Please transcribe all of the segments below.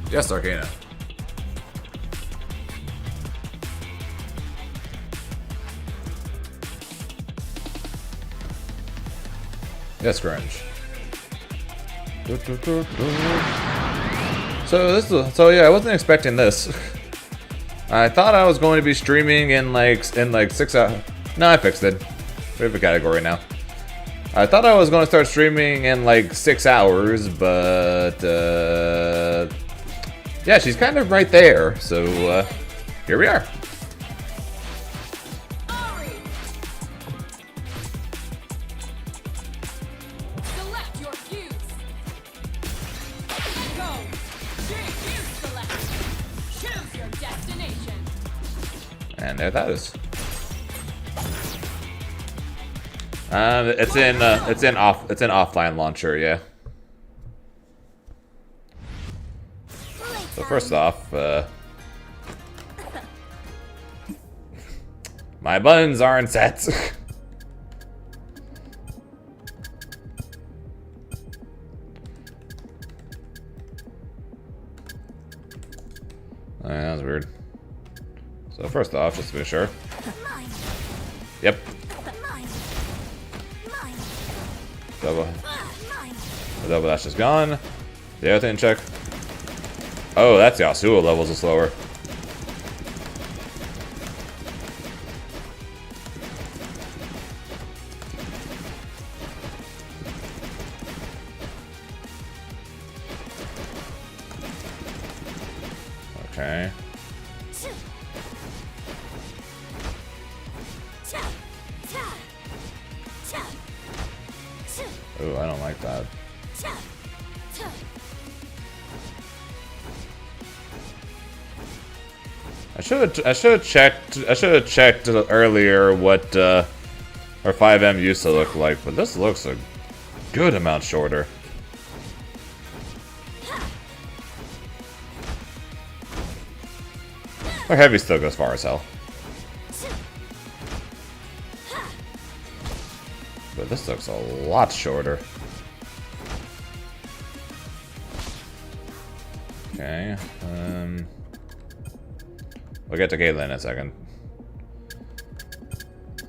Yes, Arcana. Yes, Grunge. So yeah, I wasn't expecting this. I thought I was going to be streaming in like 6 hours. No, I fixed it. We have a category now. I thought I was going to start streaming in like 6 hours, but yeah, she's kind of right there. So here we are. And there that is. It's in offline launcher, yeah. So first off, my buttons aren't set. That was weird. So first off, just to be sure. Yep. Double dash is gone. The other thing check. Oh, that's Yasuo levels are slower. Okay. Oh, I don't like that. I should have checked earlier what our 5M used to look like, but this looks a good amount shorter. Our heavy still goes far as hell. But this looks a lot shorter. Okay, we'll get to Caitlyn in a second.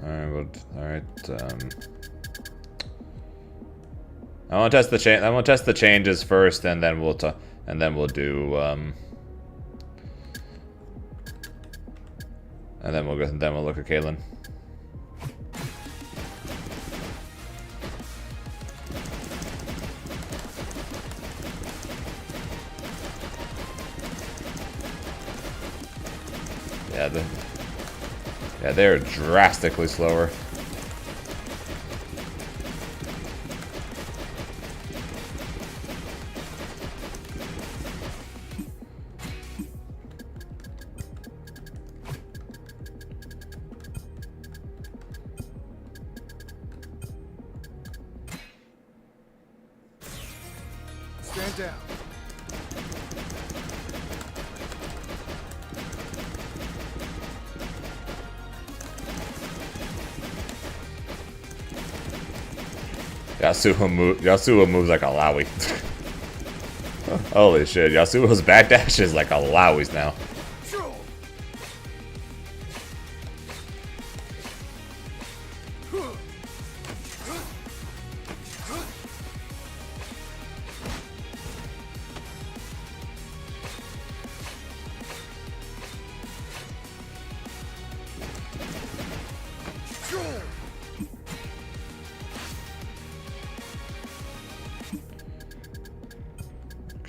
Alright, I want to test the change. I want to test the changes first, and then we'll do and then we'll look at Caitlyn. Yeah, they're drastically slower. Stand down. Yasuo moves like a Lowy. Holy shit, Yasuo's backdash is like a Lowy's now.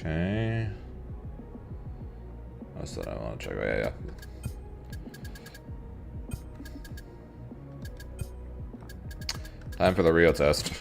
Okay. That's what I want to check. Oh, yeah. Time for the real test.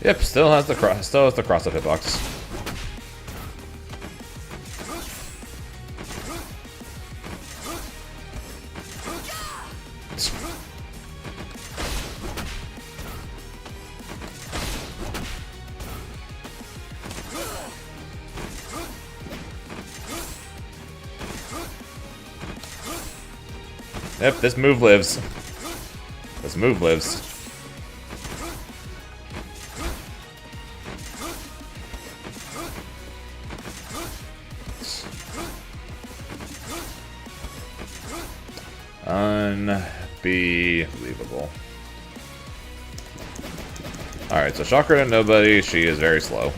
Yep, still has the cross up hitbox. Yep, this move lives. This move lives. Unbelievable. Alright, so shocker to nobody. She is very slow.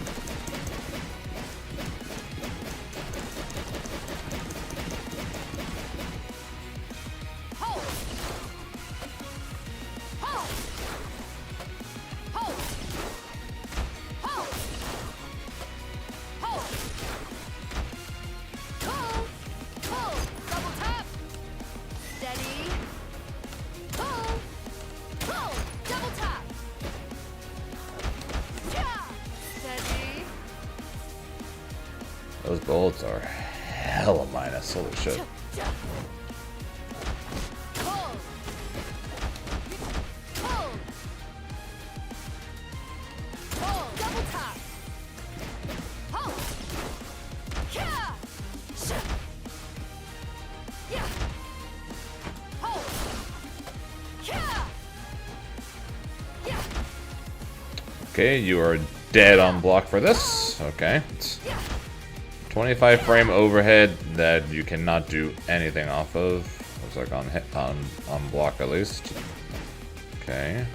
Those bolts are hella minus. Holy shit. Okay, you are dead on block for this. Okay. 25 frame overhead that you cannot do anything off of. Looks like on hit on block at least. Okay.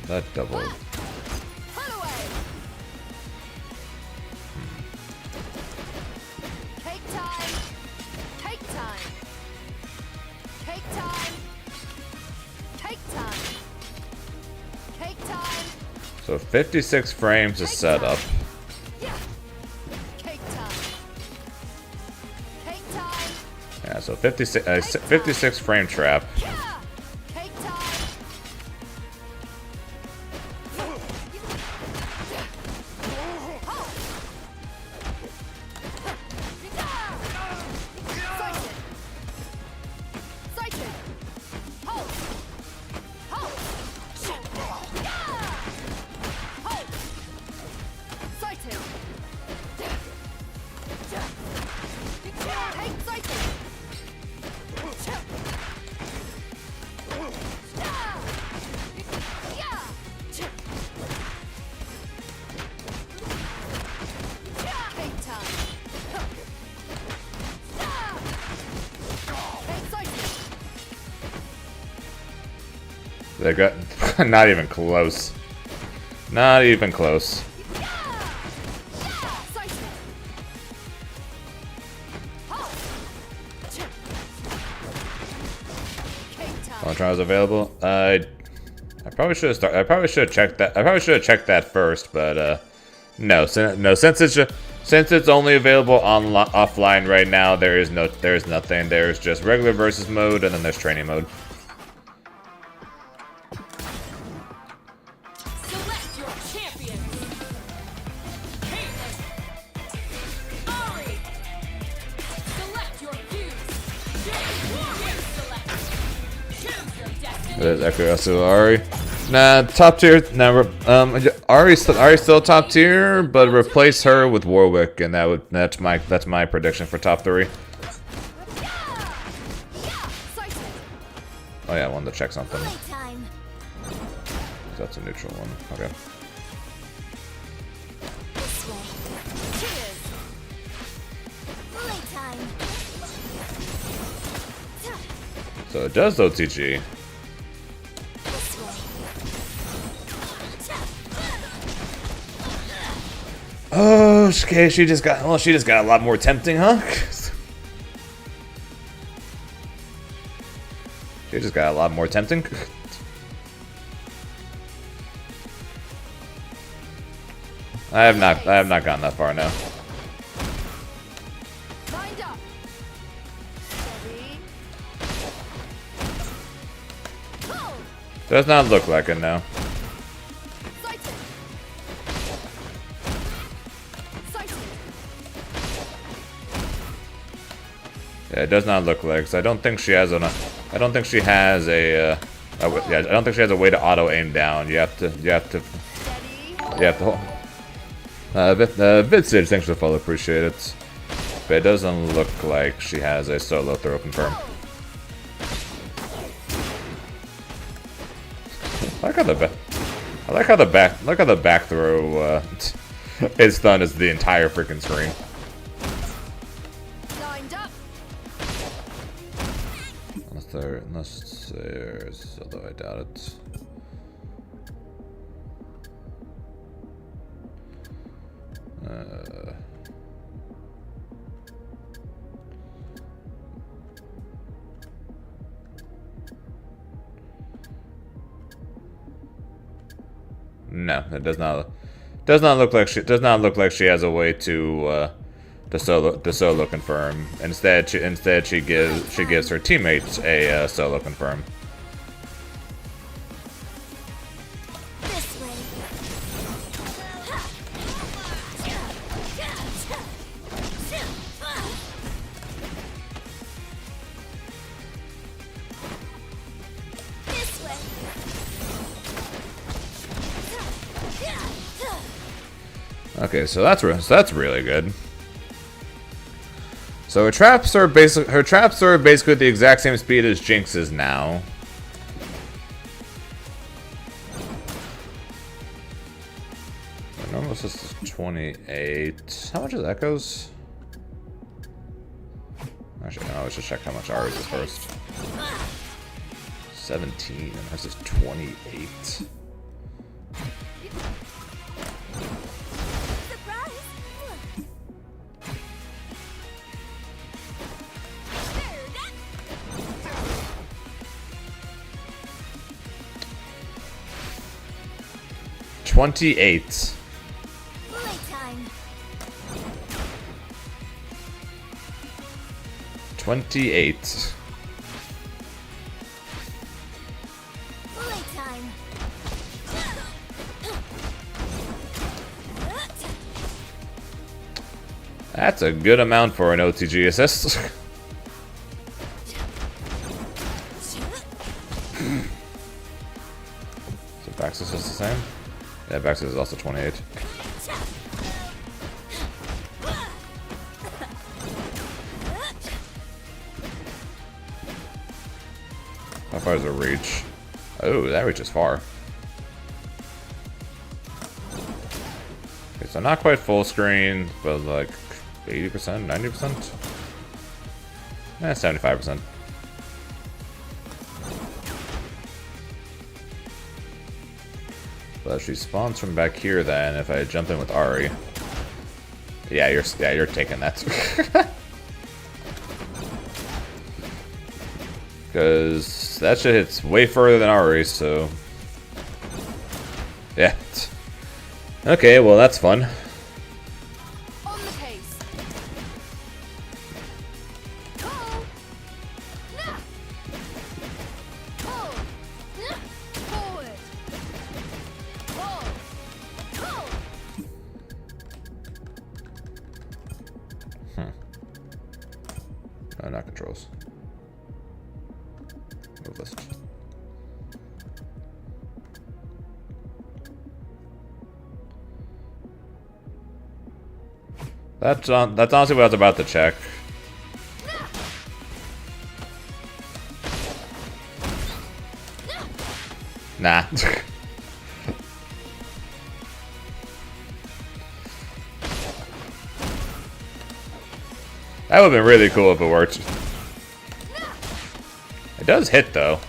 That double. Cake time. Cake time. Cake time. Cake time. Cake time. So 56 frames is set up. Cake time. Cake time. Yeah, so 56 frame trap. They got not even close. Not even close. Voltron is available. I probably should have started. I probably should have checked that. I probably should have checked that first, but no. Since it's only available on offline right now, there's nothing. There's just regular versus mode, and then there's training mode. Select your champion. Caitlyn. Ari. Select your fuse. Warrior select. Choose your destiny. There's Echo Ari. Nah, top tier. Nah, Ari's still top tier, but replace her with Warwick, and that's my prediction for top 3. Oh yeah, I wanted to check something. That's a neutral one. Okay. So it does OTG. Okay, she just got a lot more tempting, huh? She just got a lot more tempting. I have not gotten that far now. Lined up. Steady. Go. Does not look like it now. Sighted. Sighted. Yeah, it does not look like. So I don't think she has a. I don't think she has a. Yeah, I don't think she has a way to auto aim down. You have to. Steady. Vidsage, thanks for the follow, appreciate it. But it doesn't look like she has a solo throw confirm. I like how the back throw is done as the entire freaking screen. Lined up. Unless there's, although I doubt it. No, it does not. Does not look like she has a way to solo confirm. Instead, she gives her teammates a solo confirm. This way. 'Kay, so that's really good. So her traps are basically the exact same speed as Jinx's now. My normal system is 28. How much is Echo's? Actually, no, let's just check how much ours is first. 17, and ours is 28. $28. Playtime. 28. Playtime. That's a good amount for an OTG assist. So Baxis is the same? Yeah, Baxis is also 28. How far does it reach? Oh, that reaches far. Okay, so not quite full screen, but like 80%, 90%? Eh, 75%. But she spawns from back here then if I jump in with Ari. Yeah, you're taking that. Because that shit hits way further than Ari, so yeah. Okay, well that's fun. On the case. Go. Nah. Pull. Nah. Forward. Pull. Pull. No, not controls. Move list. That's honestly what I was about to check. Nah. That would have been really cool if it worked. It does hit though.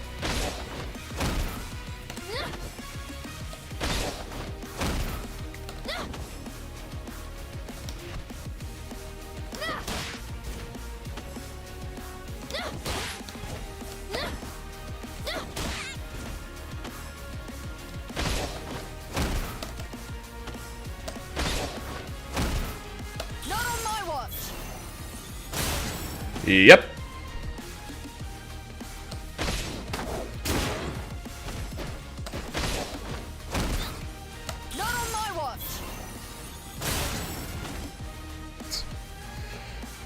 Yep. Not on my watch.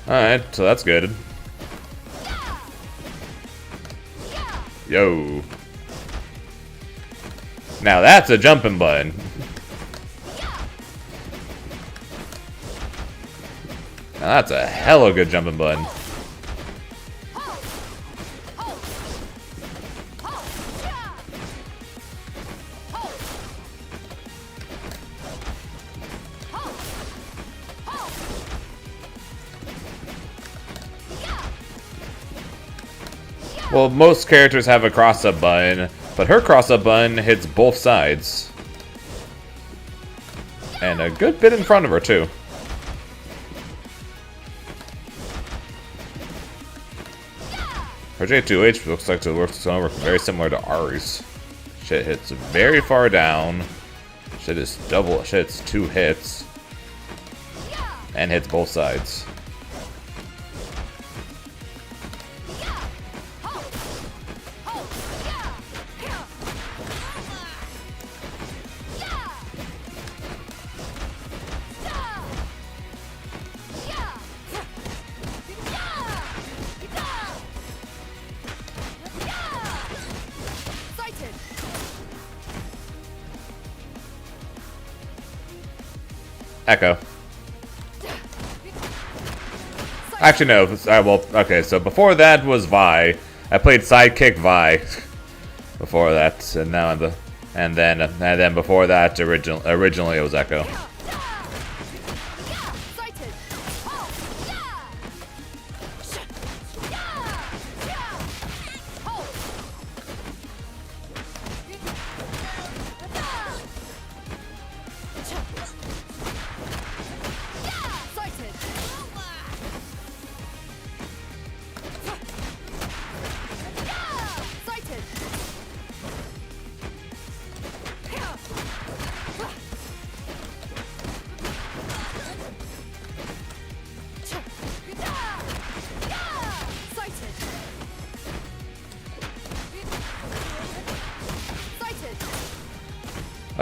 Alright, so that's good. Yo. Now that's a jumping button. Now that's a hella good jumping button. Well, most characters have a cross-up button, but her cross-up button hits both sides. And a good bit in front of her, too. Her J2H looks like it works very similar to Ari's. Shit hits very far down. Shit is double. Shit hits 2 hits. And hits both sides. Echo. Actually, no. Well, okay. So before that was Vi. I played Sidekick Vi. Before that, and now and then before that, originally it was Echo.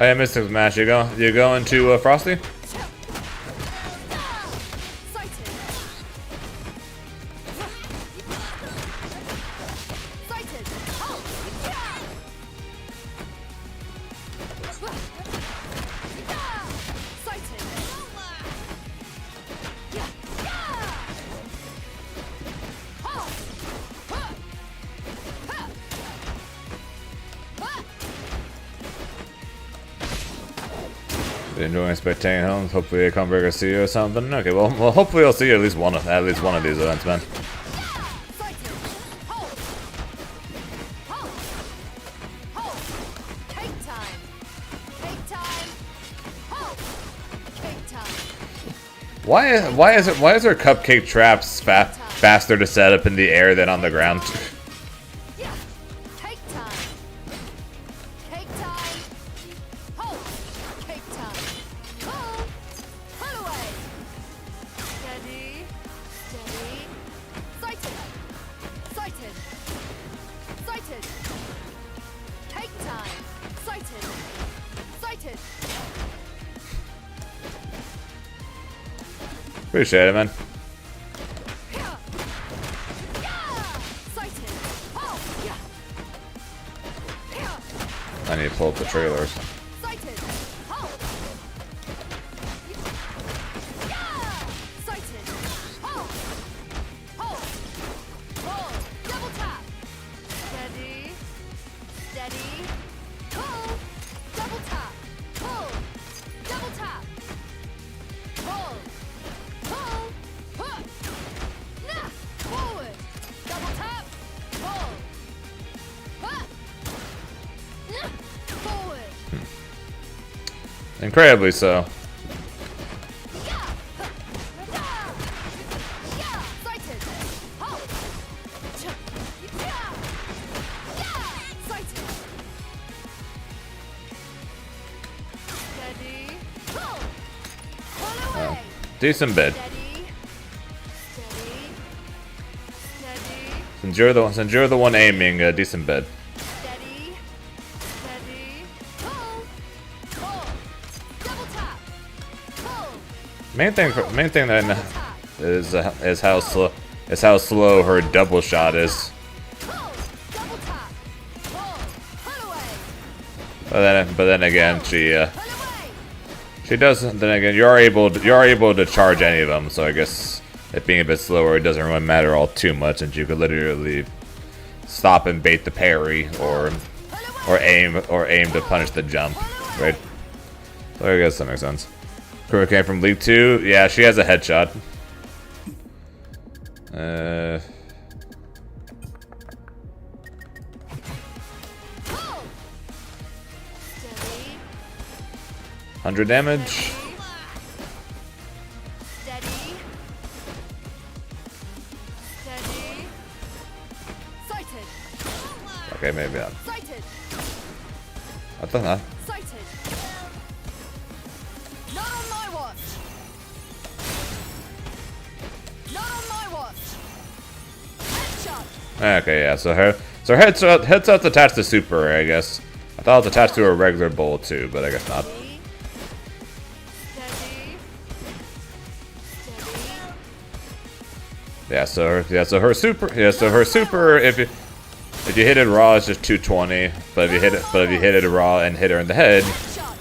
Oh yeah, Mystic Smash. You going to Frosty? Enjoying spectating home. Hopefully they come back or see you or something. Okay, well hopefully I'll see you at least one of these events, man. Why is there cupcake traps faster to set up in the air than on the ground? Appreciate it, man. I need to pull up the trailers. Incredibly so. Decent bid. Since you're the one aiming, a decent bet. Steady. Steady. Pull. Pull. Double tap. Pull. Main thing that I know Double tap. is how slow her double shot is. Pull. Double tap. Pull. Pull away. But then again, Pull away. she does. Then again, you're able to charge any of them. So I guess it being a bit slower, it doesn't really matter all too much, and you could literally stop and bait the parry, or aim to punish the jump, right? So I guess that makes sense. Crew came from League 2. Yeah, she has a headshot. Pull. Steady. 100 damage. Steady. Steady. Sighted. Okay, maybe not. Sighted. I thought not. Sighted. Not on my watch. Not on my watch. Headshot. Okay, yeah. So her headshot's attached to super, I guess. I thought it was attached to a regular bowl too, but I guess not. Steady. Steady. Steady. So her super, if you hit it raw, it's just 220. But if you hit it raw and hit her in the head, Headshot.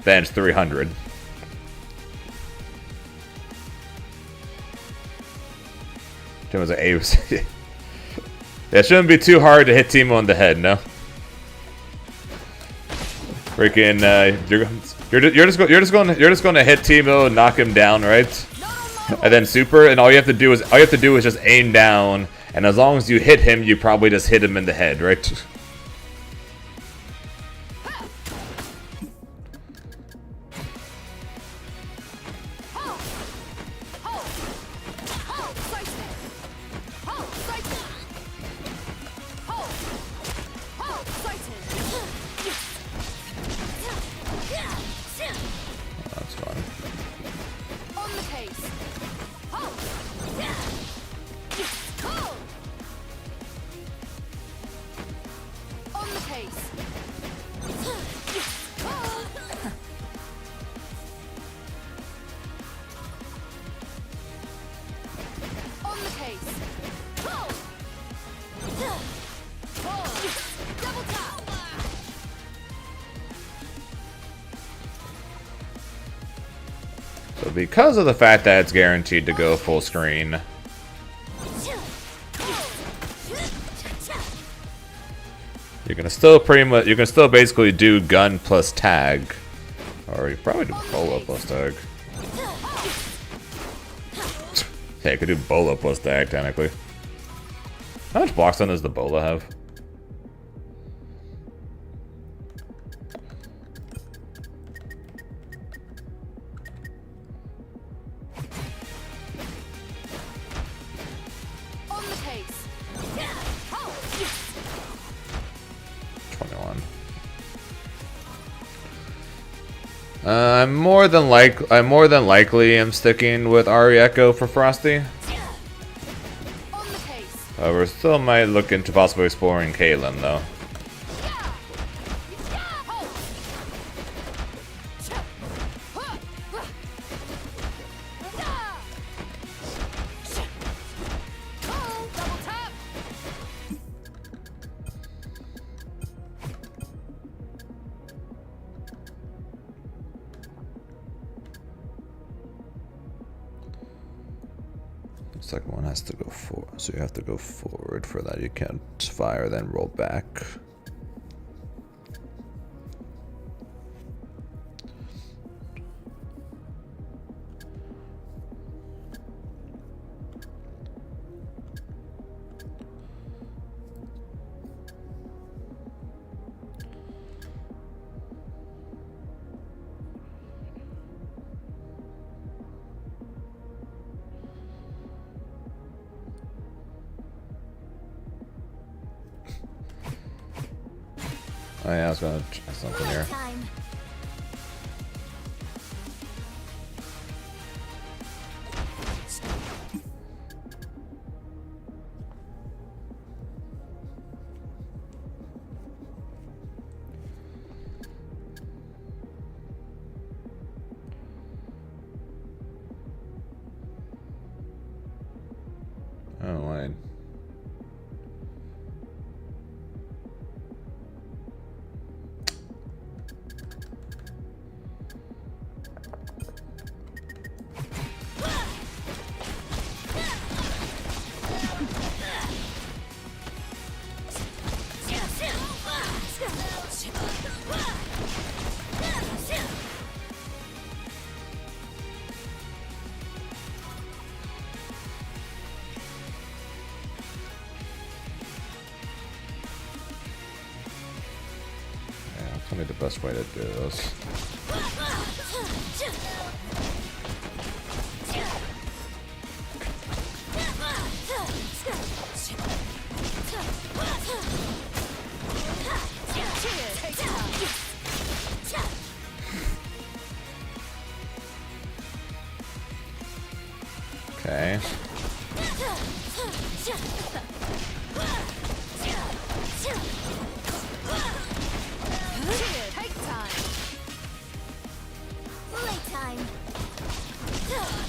then it's 300. Tim was like, "Hey, it shouldn't be too hard to hit Timo in the head, no." Freaking, you're just going to hit Timo and knock him down, right? Not on my watch. And then super, and all you have to do is just aim down, and as long as you hit him, you probably just hit him in the head, right? Hold. Hold. Hold. Sighted. Hold. Sighted. Hold. Hold. Sighted. That's fine. On the case. Hold. Hold. On the case. Hold. On the case. Hold. Hold. Double tap. So because of the fact that it's guaranteed to go full screen, you can still basically do gun plus tag, or you probably do bola plus tag. Yeah, you could do bola plus tag technically. How much block stun does the bola have? On the case. Hold. 21. I'm more than likely am sticking with Ari Echo for Frosty. On the case. However, still might look into possibly exploring Caitlyn though. Hold. Hold. Double tap. Looks like one has to go forward, so you have to go forward for that. You can't fire then roll back. Oh yeah, I was gonna try something here. Time. gonna be the best way to do this. Okay. Take time. Playtime. Playtime.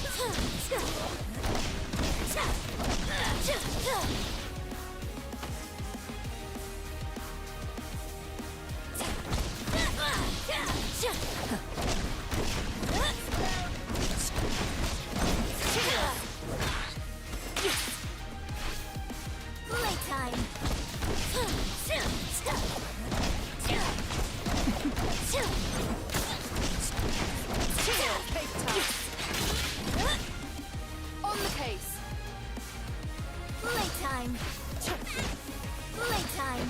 On the case. Playtime. Playtime.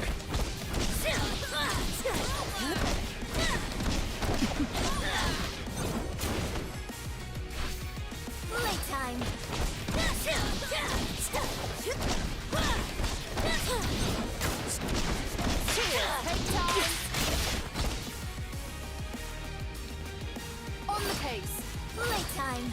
Playtime. On the case. Playtime.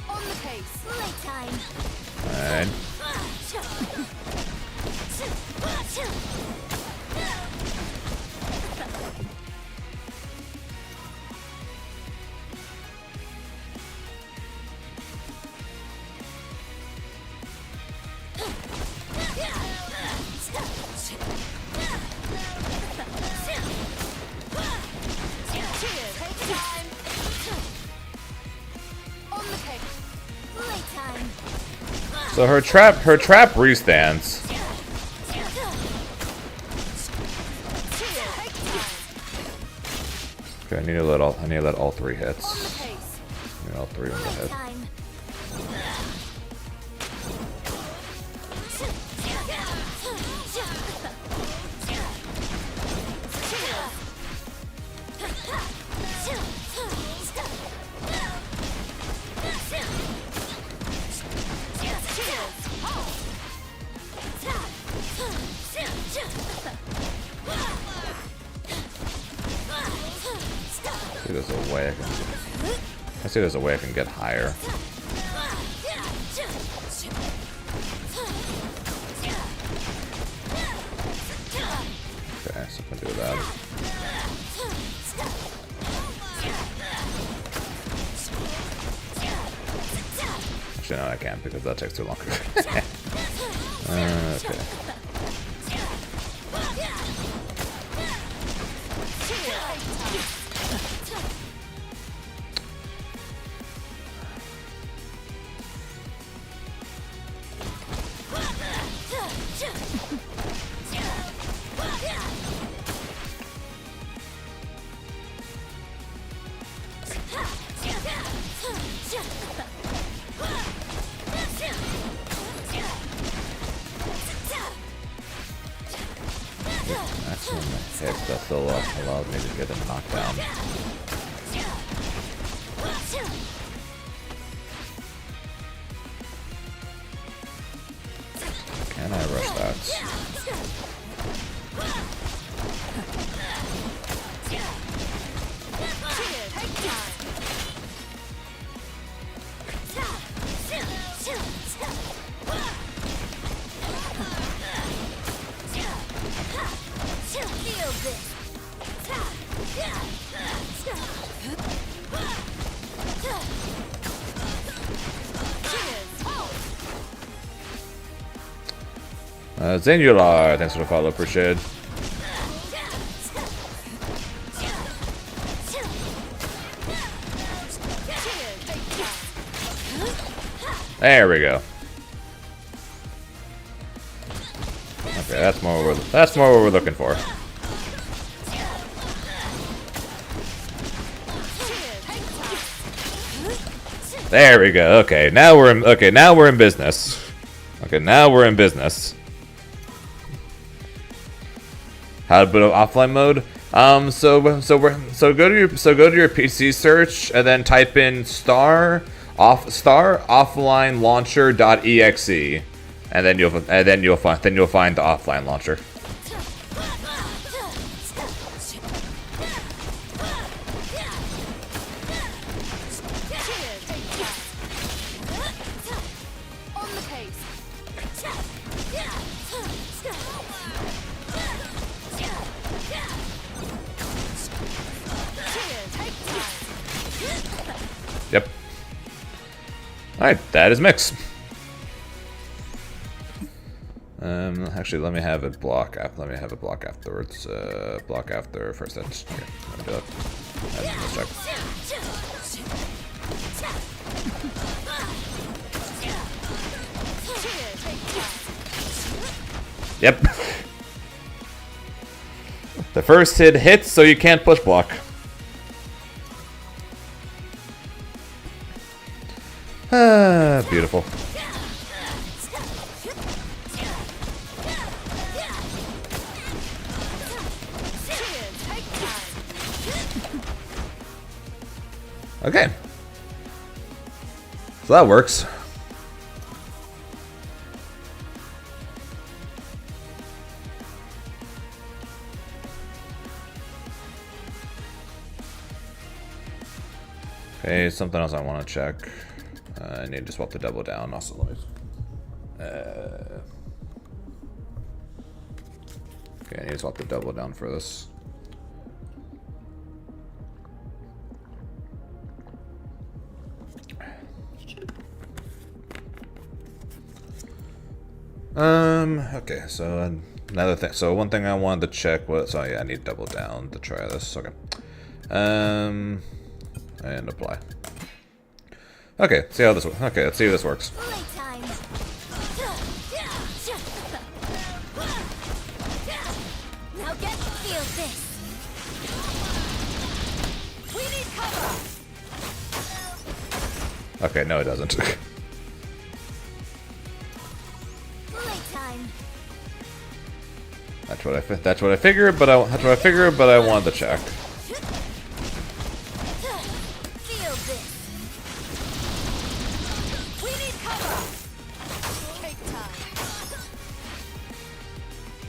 On the case. Playtime. Alright. So her trap restands. Okay, I need to let all three hits. I need all three of them to hit. I see there's a way I can get higher. Okay, so I can do that. Actually, no, I can't because that takes too long. Okay. Maximum hit that still allows me to get a knockdown. Can I rush that? Zanular, thanks for the follow, appreciate it. There we go. Okay, that's more what we're looking for. There we go. Okay, now we're in. Okay, now we're in business. Okay, now we're in business. How to put it offline mode? So go to your PC search and then type in star offline launcher.exe, and then you'll find the offline launcher. On the pace. Yep. Alright, that is mix. Actually, let me have it block. Let me have it block afterwards. Block after first hit. Okay, let me do that. Let's check. Yep. The first hit hits, so you can't push block. Ah, beautiful. Okay. So that works. Okay, something else I want to check. I need to swap the double down. Also, let me. Okay, I need to swap the double down for this. Okay, so another thing. So one thing I wanted to check was. So yeah, I need double down to try this. Okay. And apply. Okay, see how this works. Okay, let's see if this works. Now feel this. We need cover. Okay, no, it doesn't. That's what I figured, but I wanted to check.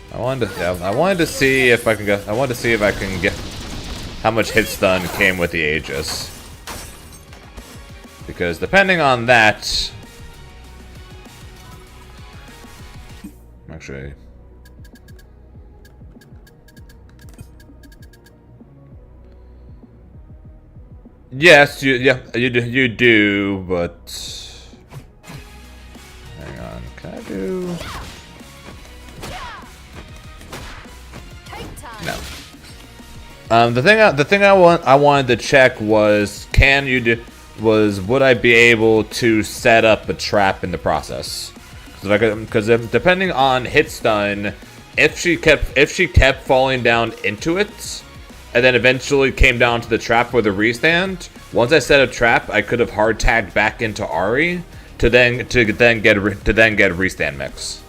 I wanted to see if I can get. I wanted to see if I can get how much hit stun came with the Aegis, because depending on that, actually. Yes, you do, but hang on, can I do? No. The thing I wanted to check was would I be able to set up a trap in the process? Because depending on hit stun, if she kept falling down into it, and then eventually came down to the trap for the restand. Once I set a trap, I could have hard tagged back into Ari to then get restand mix.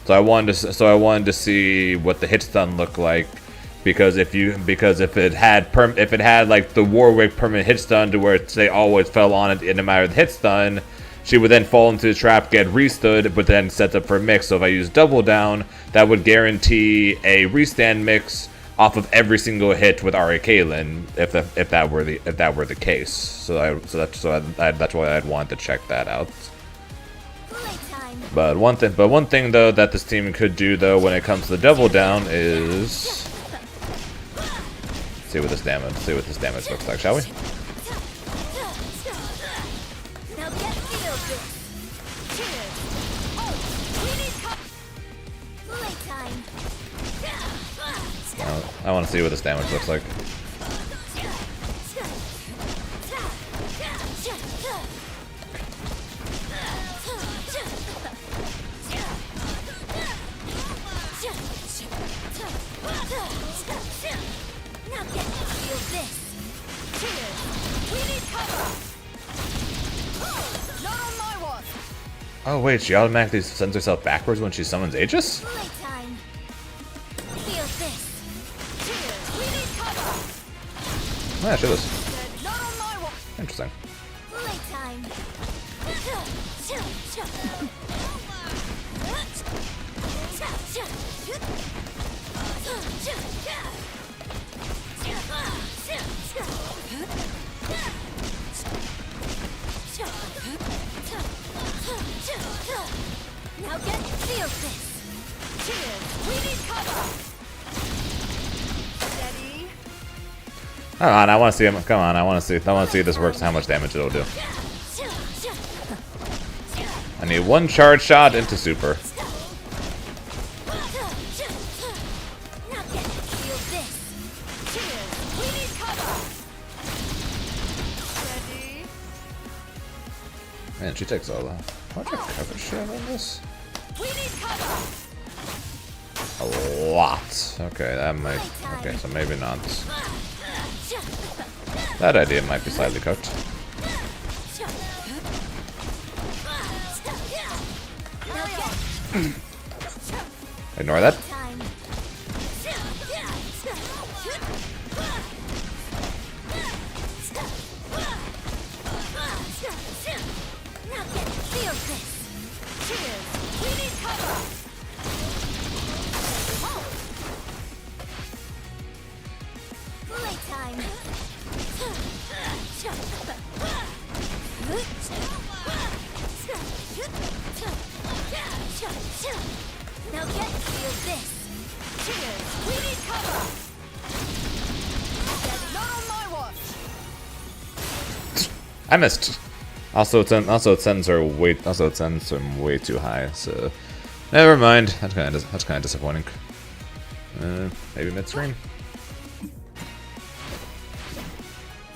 So I wanted to see what the hit stun looked like, because if it had like the Warwick permanent hit stun to where they always fell on it in no matter the hit stun, she would then fall into the trap, get restood, but then sets up for a mix. So if I use double down, that would guarantee a restand mix off of every single hit with Ari Caitlyn, if that were the case. So that's why I'd want to check that out. But one thing though that this team could do though when it comes to the double down is see what this damage looks like, shall we? I want to see what this damage looks like. Oh wait, she automatically sends herself backwards when she summons Aegis? Playtime. Feel this. Cheers. We need cover. Oh, yeah, she does. Not on my watch. Interesting. Playtime. Now feel this. Cheers. We need cover. Steady. Come on, I want to see him. Come on, I want to see if this works. How much damage it'll do? I need one charge shot into super. Feel this. Cheers. We need cover. Ready. Man, she takes all that. How much cover she have on this? We need cover. A lot. Okay, that might. Okay, so maybe not. That idea might be slightly cooked. Ignore that. Feel this. Cheers. We need cover. Playtime. Now feel this. Cheers. We need cover. Not on my watch. I missed. Also, it sends her way. Also, it sends him way too high. So, never mind. That's kind of disappointing. Maybe midstream.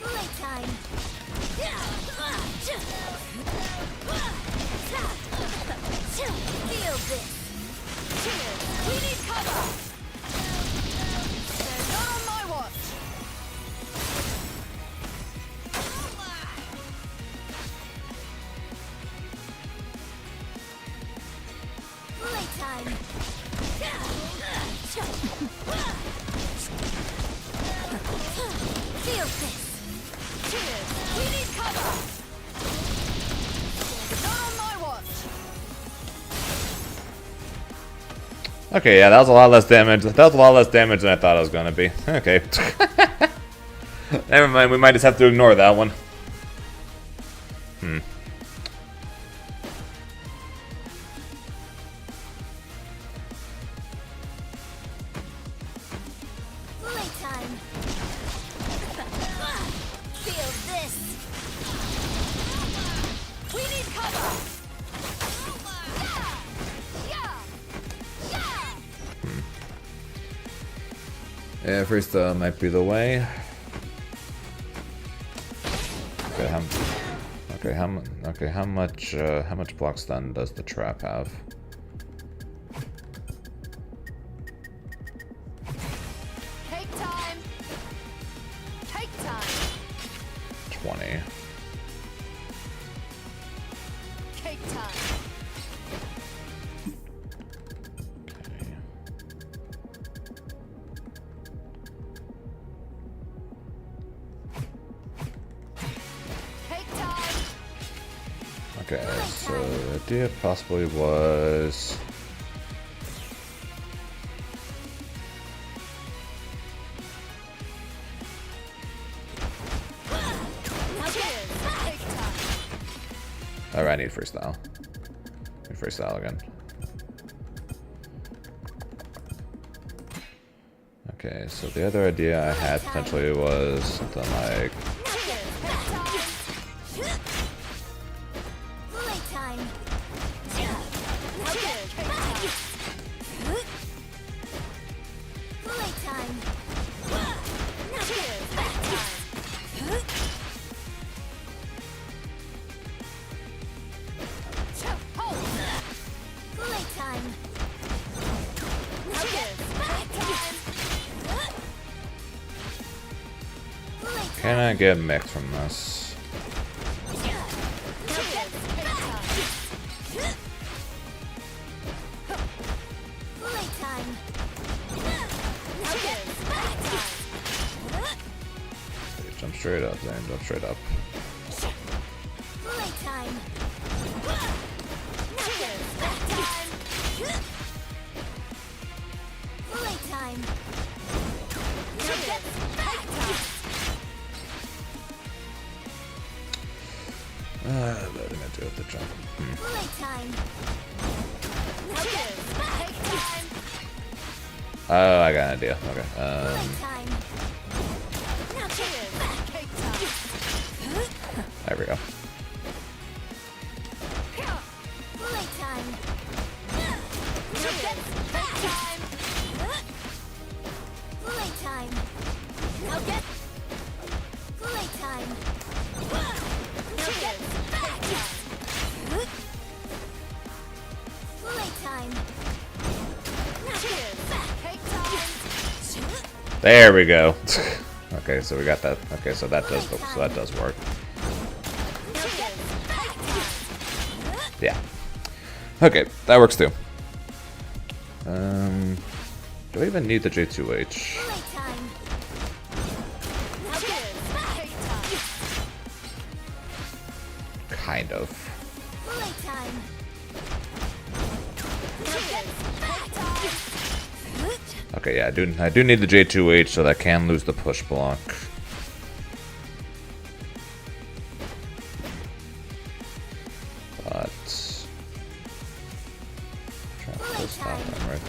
Playtime. Feel this. Cheers. We need cover. They're not on my watch. Playtime. Feel this. Cheers. We need cover. Not on my watch. Okay, yeah, that was a lot less damage. That was a lot less damage than I thought it was gonna be. Okay. Never mind. We might just have to ignore that one. Playtime. Feel this. We need cover. Yeah, freestyle might be the way. Okay, how much block stun does the trap have? Take time. Take time. 20. Take time. Take time. Okay, so the idea possibly was. Alright, I need freestyle. Need freestyle again. Okay, so the other idea I had potentially was something like. Playtime. Playtime. Playtime. Can I get mech from this? straight up, Zane. Jump straight up. Playtime. Playtime. Playtime. What am I do with the jump? Playtime. Oh, I got an idea. Okay. Playtime. There we go. Playtime. Playtime. Now get playtime. Now get playtime. There we go. Okay, so we got that. Okay, so that does work. Yeah. Okay, that works too. Do I even need the J2H? Playtime. Kind of. Playtime. Okay, yeah, I do need the J2H so that I can lose the push block. But try to push stop them, right?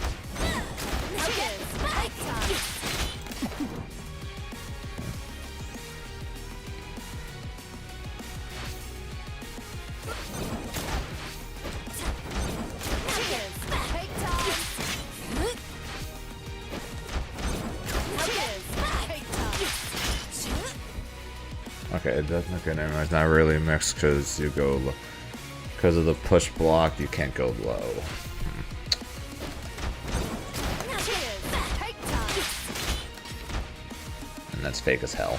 Okay, okay, never mind. It's not really mixed because you go because of the push block. You can't go low. And that's fake as hell.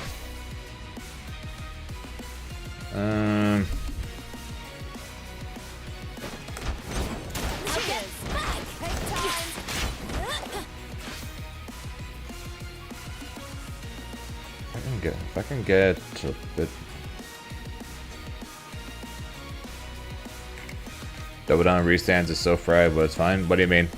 If I can get a bit double down restands is so fried, but it's fine. What do you mean?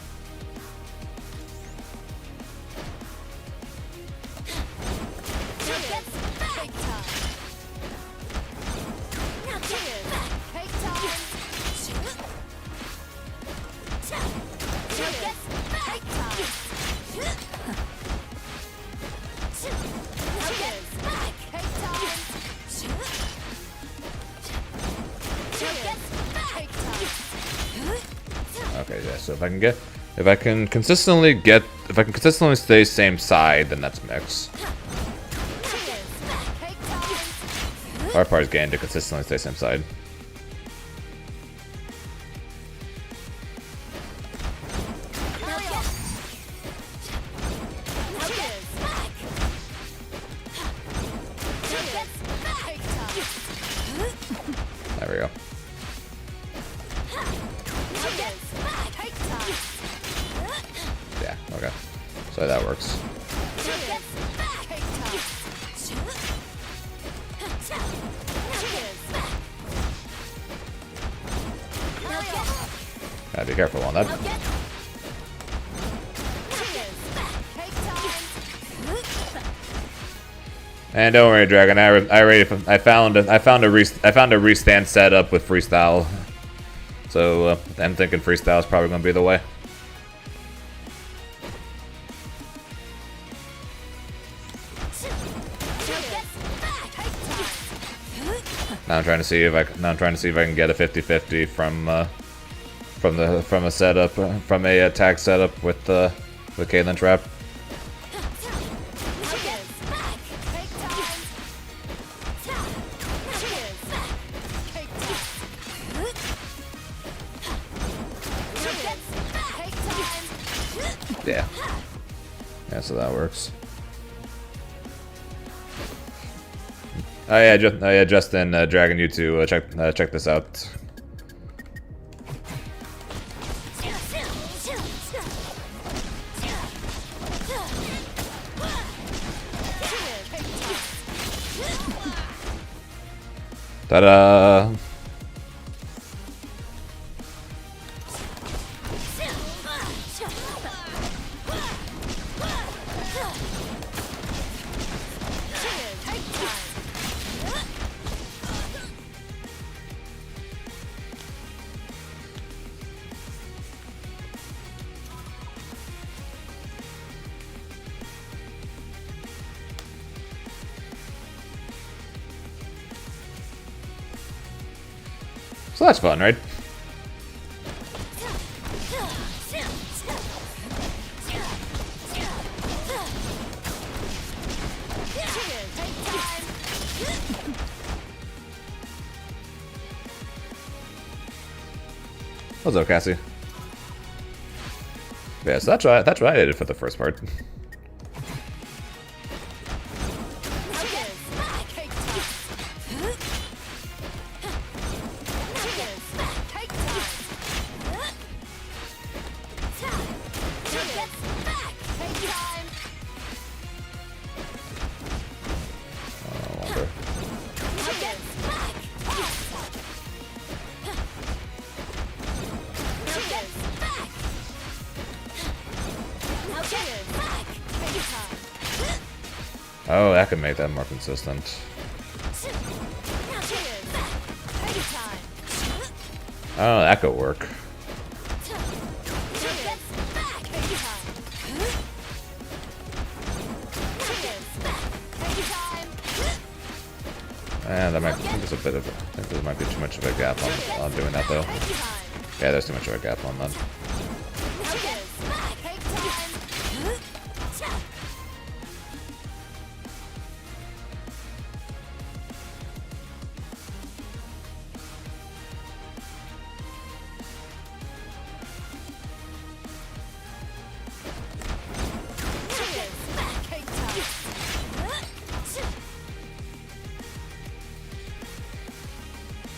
Okay, yeah, so if I can consistently stay same side, then that's mix. Hard part is getting to consistently stay same side. There we go. Yeah, okay. So that works. Gotta be careful on that. And don't worry, Dragon. I found a restand setup with freestyle. So I'm thinking freestyle is probably gonna be the way. Now I'm trying to see if I can get a 50-50 from a setup from a tag setup with Caitlyn trap. Yeah. Yeah, so that works. Oh yeah, Justin, Dragon, you two, check this out. Ta-da! So that's fun, right? What's up, Cassie? Yeah, so that's what I did for the first part. Oh, that could make that more consistent. Oh, that could work. And that might, I think there's a bit of, I think there might be too much of a gap on doing that though. Yeah, there's too much of a gap on that.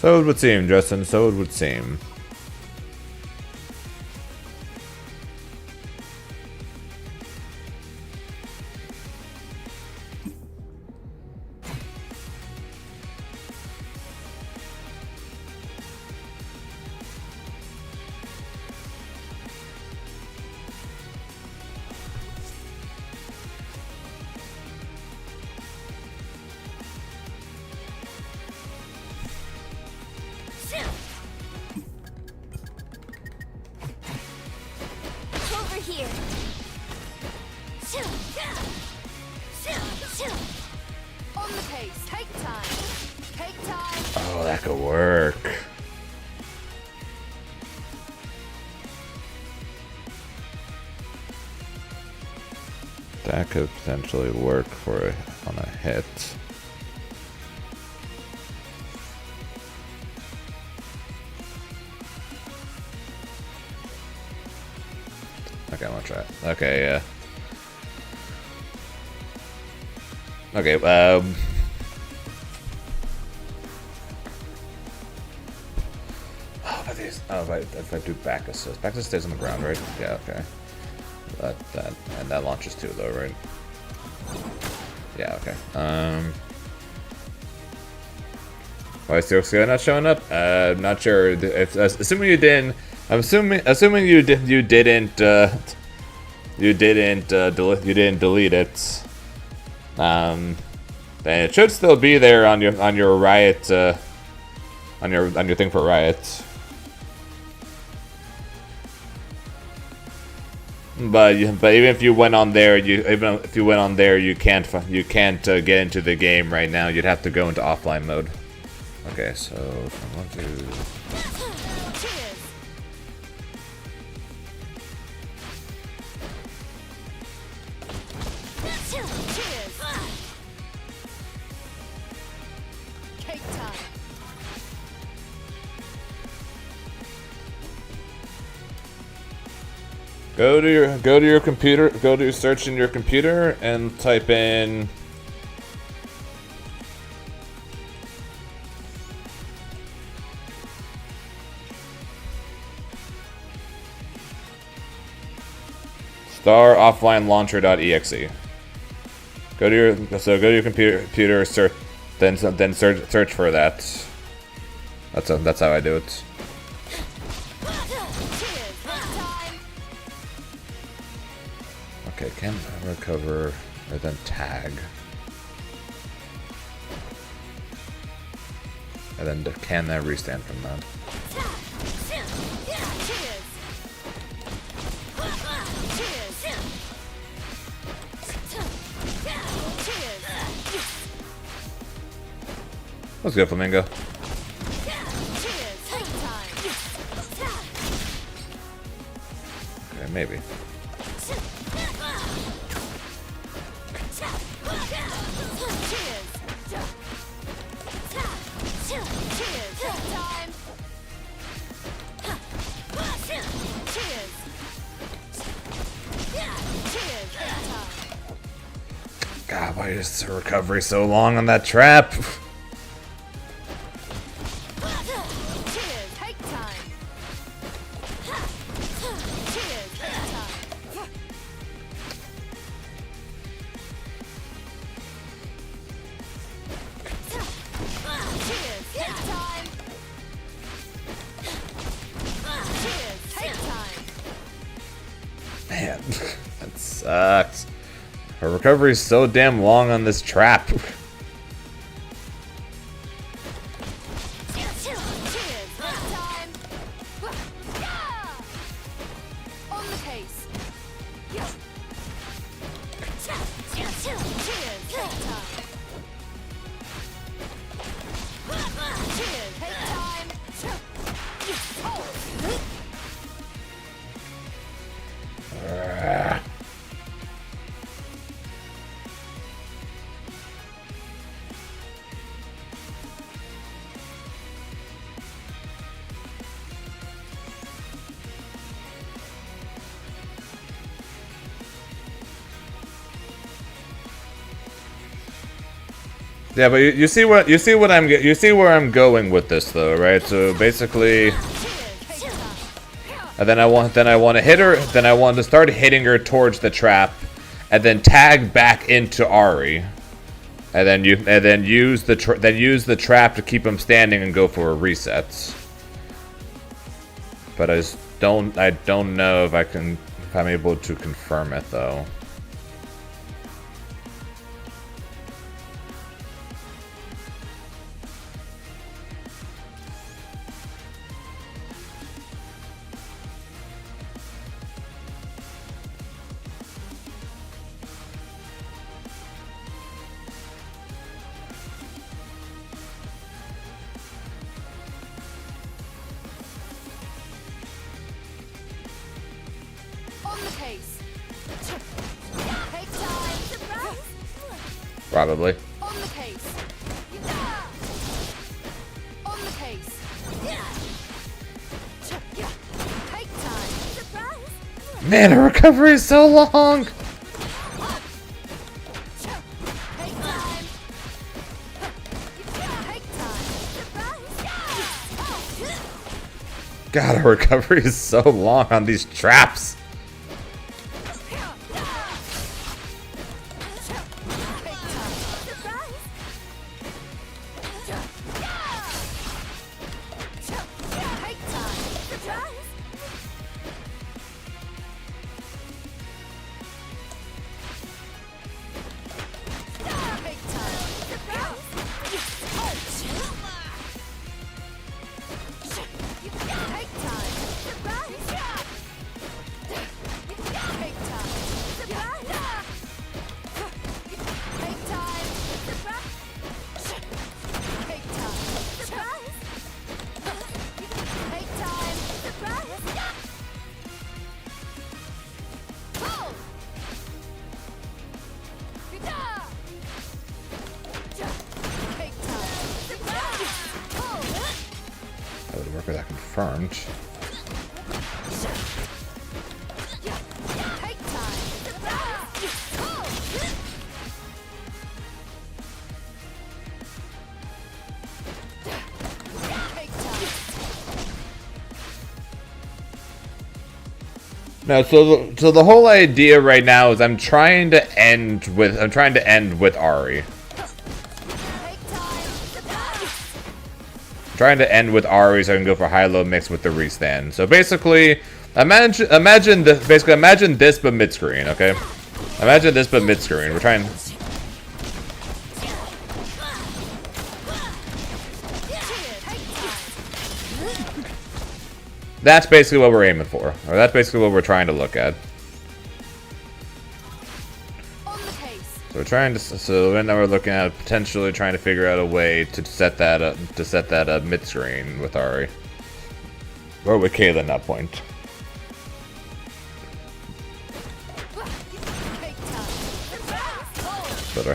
So it would seem, Justin, so it would seem. Here. On the pace. Take time. Take time. Oh, that could work. That could potentially work for on a hit. Okay, I want to try it. Okay, yeah. Okay, oh, but these, oh, if I do back assist. Back assist stays on the ground, right? Yeah, okay. And that launches too, though, right? Yeah, okay. Why is Steel not showing up? Not sure. If, assuming you didn't, I'm assuming you didn't delete it. Then it should still be there on your Riot on your thing for Riot. But even if you went on there, you can't get into the game right now. You'd have to go into offline mode. Okay, so if I want to. Go to your computer, go to search in your computer and type in starofflinelauncher.exe. Go to your computer, search, then search for that. That's how I do it. Okay, can I recover and then tag? And then can I restand from that? Let's go, Flamingo. Okay, maybe. God, why is the recovery so long on that trap? Man, that sucks. Her recovery is so damn long on this trap. Yeah, but you see where I'm going with this though, right? So basically, and then I want to hit her. Then I want to start hitting her towards the trap, and then tag back into Ari, and then use the trap to keep him standing and go for a reset. But I don't know if I'm able to confirm it though. Probably. On the case. On the case. Take time. Surprise. Man, her recovery is so long. Take time. Take time. Surprise. God, her recovery is so long on these traps. That would work with that confirmed. No, so the whole idea right now is I'm trying to end with Ari. Trying to end with Ari so I can go for high-low mix with the restand. So basically, imagine this but mid-screen, okay? Imagine this but mid-screen. We're trying... That's basically what we're aiming for. Or that's basically what we're trying to look at. So we're trying to, so right now we're looking at potentially trying to figure out a way to set that up, mid-screen with Ari. Or with Caitlyn at that point. But our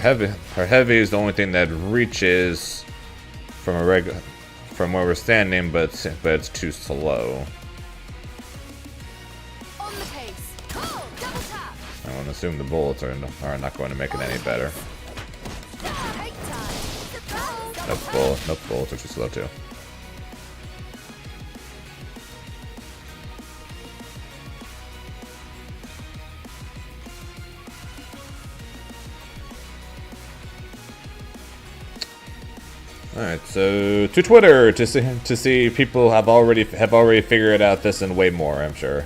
heavy is the only thing that reaches from from where we're standing, but it's too slow. I want to assume the bullets are not going to make it any better. Nope, bullets are too slow too. Alright, so to Twitter to see people have already figured out this and way more, I'm sure.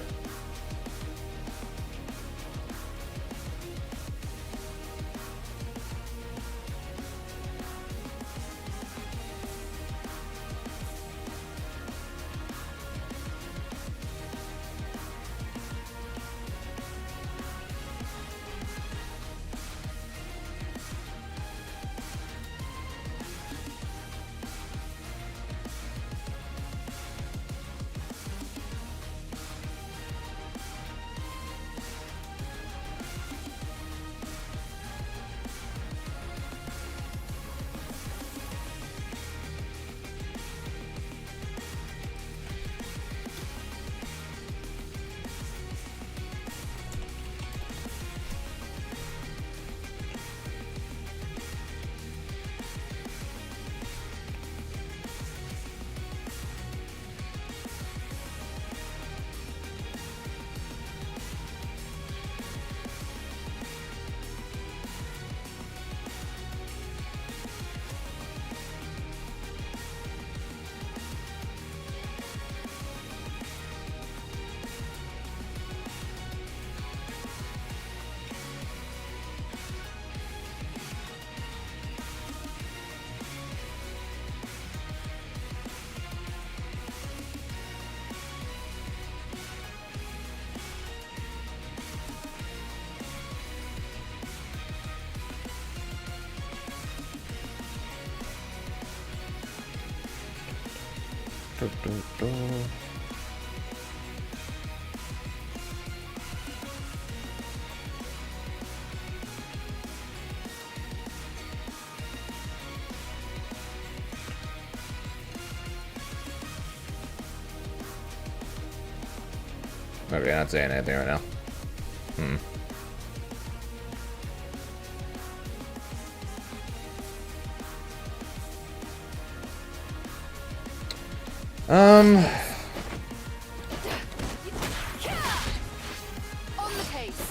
Maybe I'm not saying anything right now. On the case.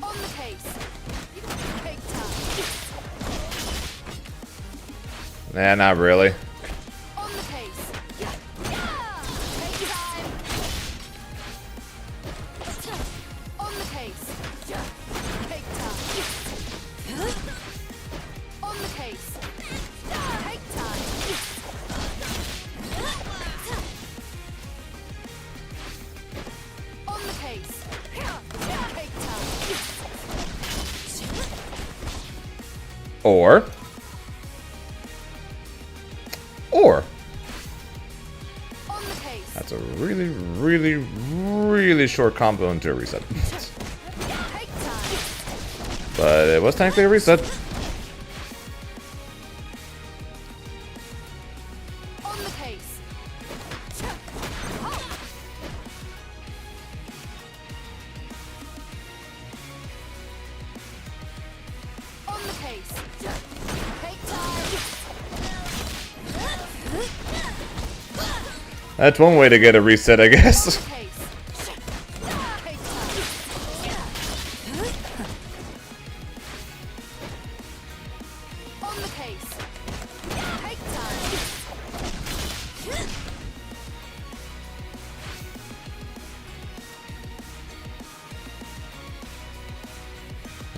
On the case. Take time. Nah, not really. On the case. Take time. On the case. Take time. On the case. Take time. On the case. Take time. Or On the case. that's a really short combo into a reset. Take time. But it was technically a reset. On the case. On the case. Take time. That's one way to get a reset, I guess. Case. Take time. On the case.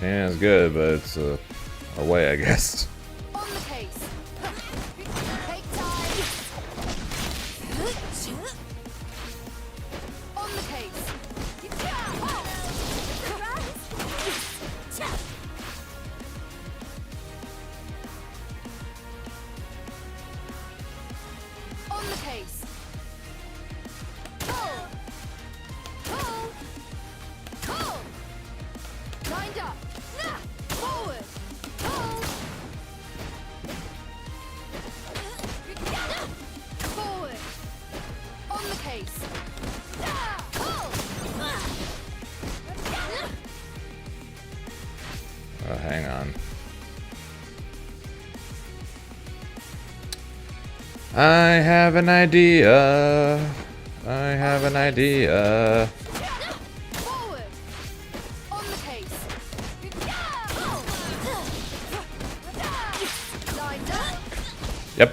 Yeah, it's good, but it's away, I guess. On the case. Take time. On the case. On the case. Pull. Pull. Pull. Lined up. Forward. Pull. Forward. On the case. Pull. Oh, hang on. I have an idea. I have an idea. Forward. On the case. Lined up. Yep.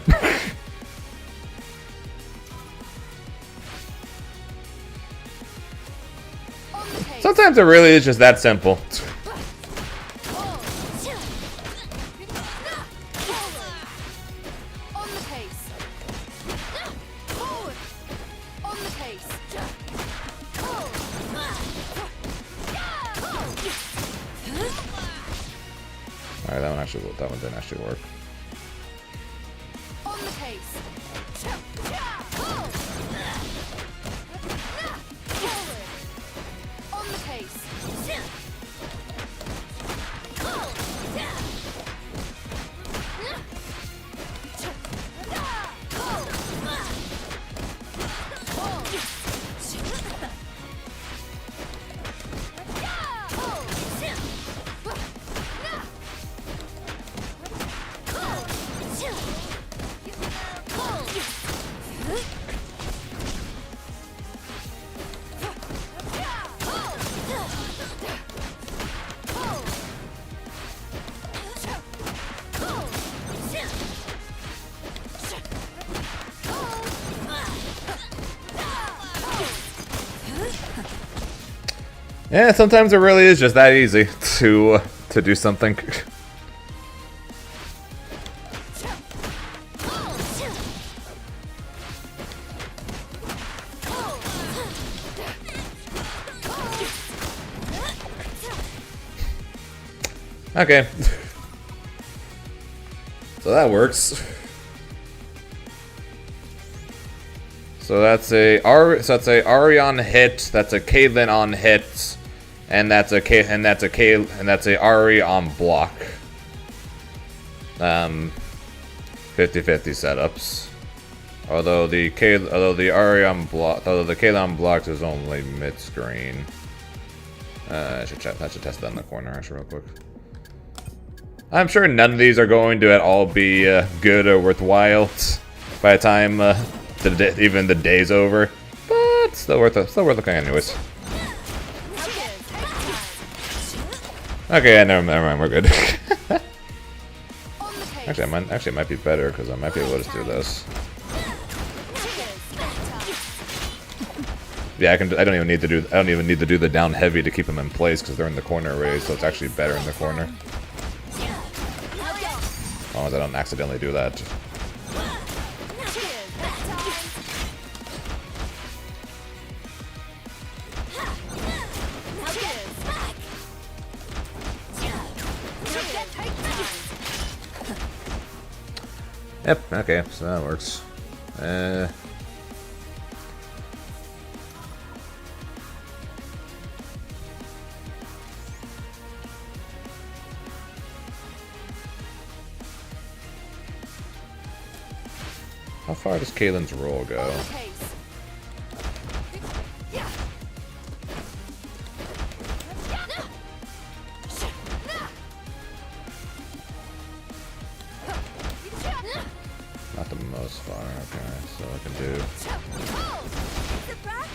On the case. Sometimes it really is just that simple. On the case. Forward. On the case. Alright, that one didn't actually work. On the case. Forward. On the case. Yeah, sometimes it really is just that easy to do something. Okay. So that works. So that's a Ari on hit, that's a Caitlyn on hit, and that's a Ari on block. 50-50 setups. Although the Caitlyn on block is only mid screen. I should test that in the corner actually real quick. I'm sure none of these are going to at all be good or worthwhile by the time even the day's over, but still worth looking anyways. Okay, yeah, never mind, we're good. Actually, it might be better because I might be able to just do this. Yeah, I don't even need to do the down heavy to keep them in place because they're in the corner already, so it's actually better in the corner. As long as I don't accidentally do that. Yep, okay, so that works. How far does Caitlyn's roll go? Not the most far, okay, so I can do...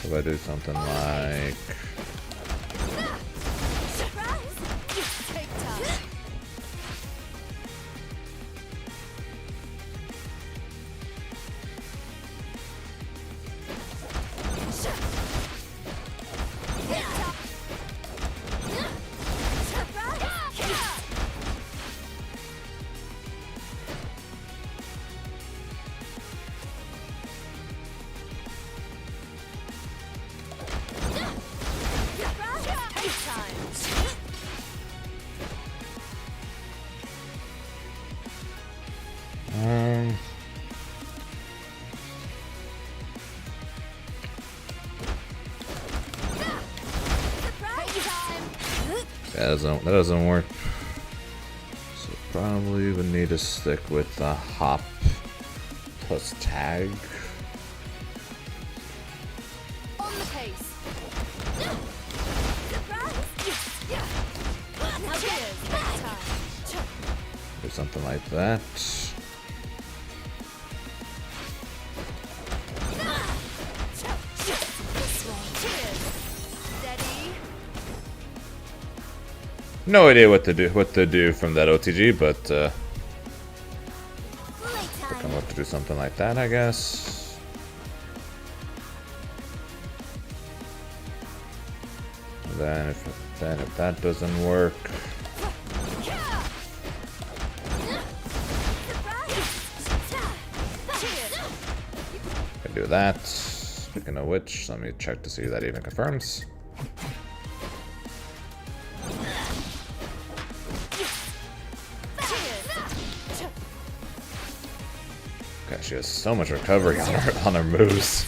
If I do something like... Yeah, that doesn't work. So probably would need to stick with the hop plus tag. On the pace. Do something like that. No idea what to do from that OTG, but I'm going to do something like that, I guess. Then if that doesn't work, I do that. Speaking of which, let me check to see if that even confirms. Okay, she has so much recovery on her moves.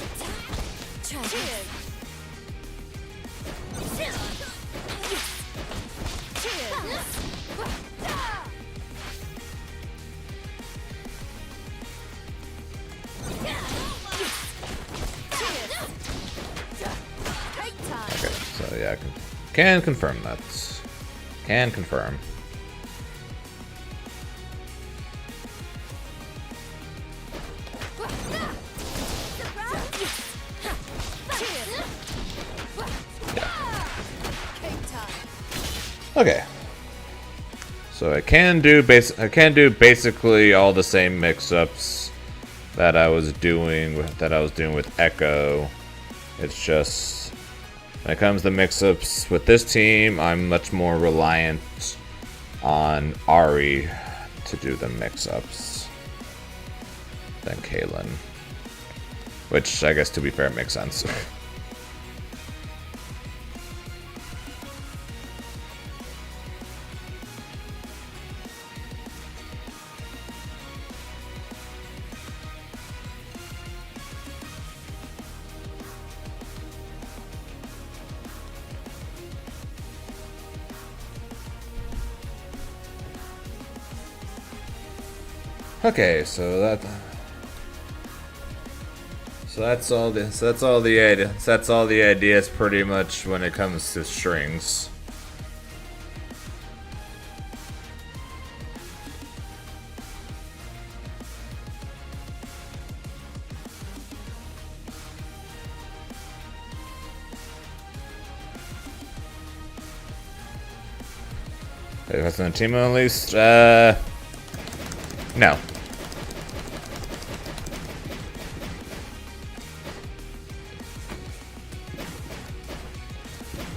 Okay, so yeah, I can confirm that. Can confirm. Okay. So I can do basically all the same mix-ups that I was doing with Echo. It's just when it comes to mix-ups with this team, I'm much more reliant on Ari to do the mix-ups than Caitlyn. Which I guess, to be fair, makes sense. Okay, so that's all the ideas pretty much when it comes to strings. If it's on team at least, no.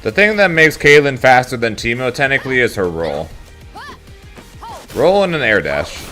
The thing that makes Caitlyn faster than Teemo technically is her roll. Roll and an air dash.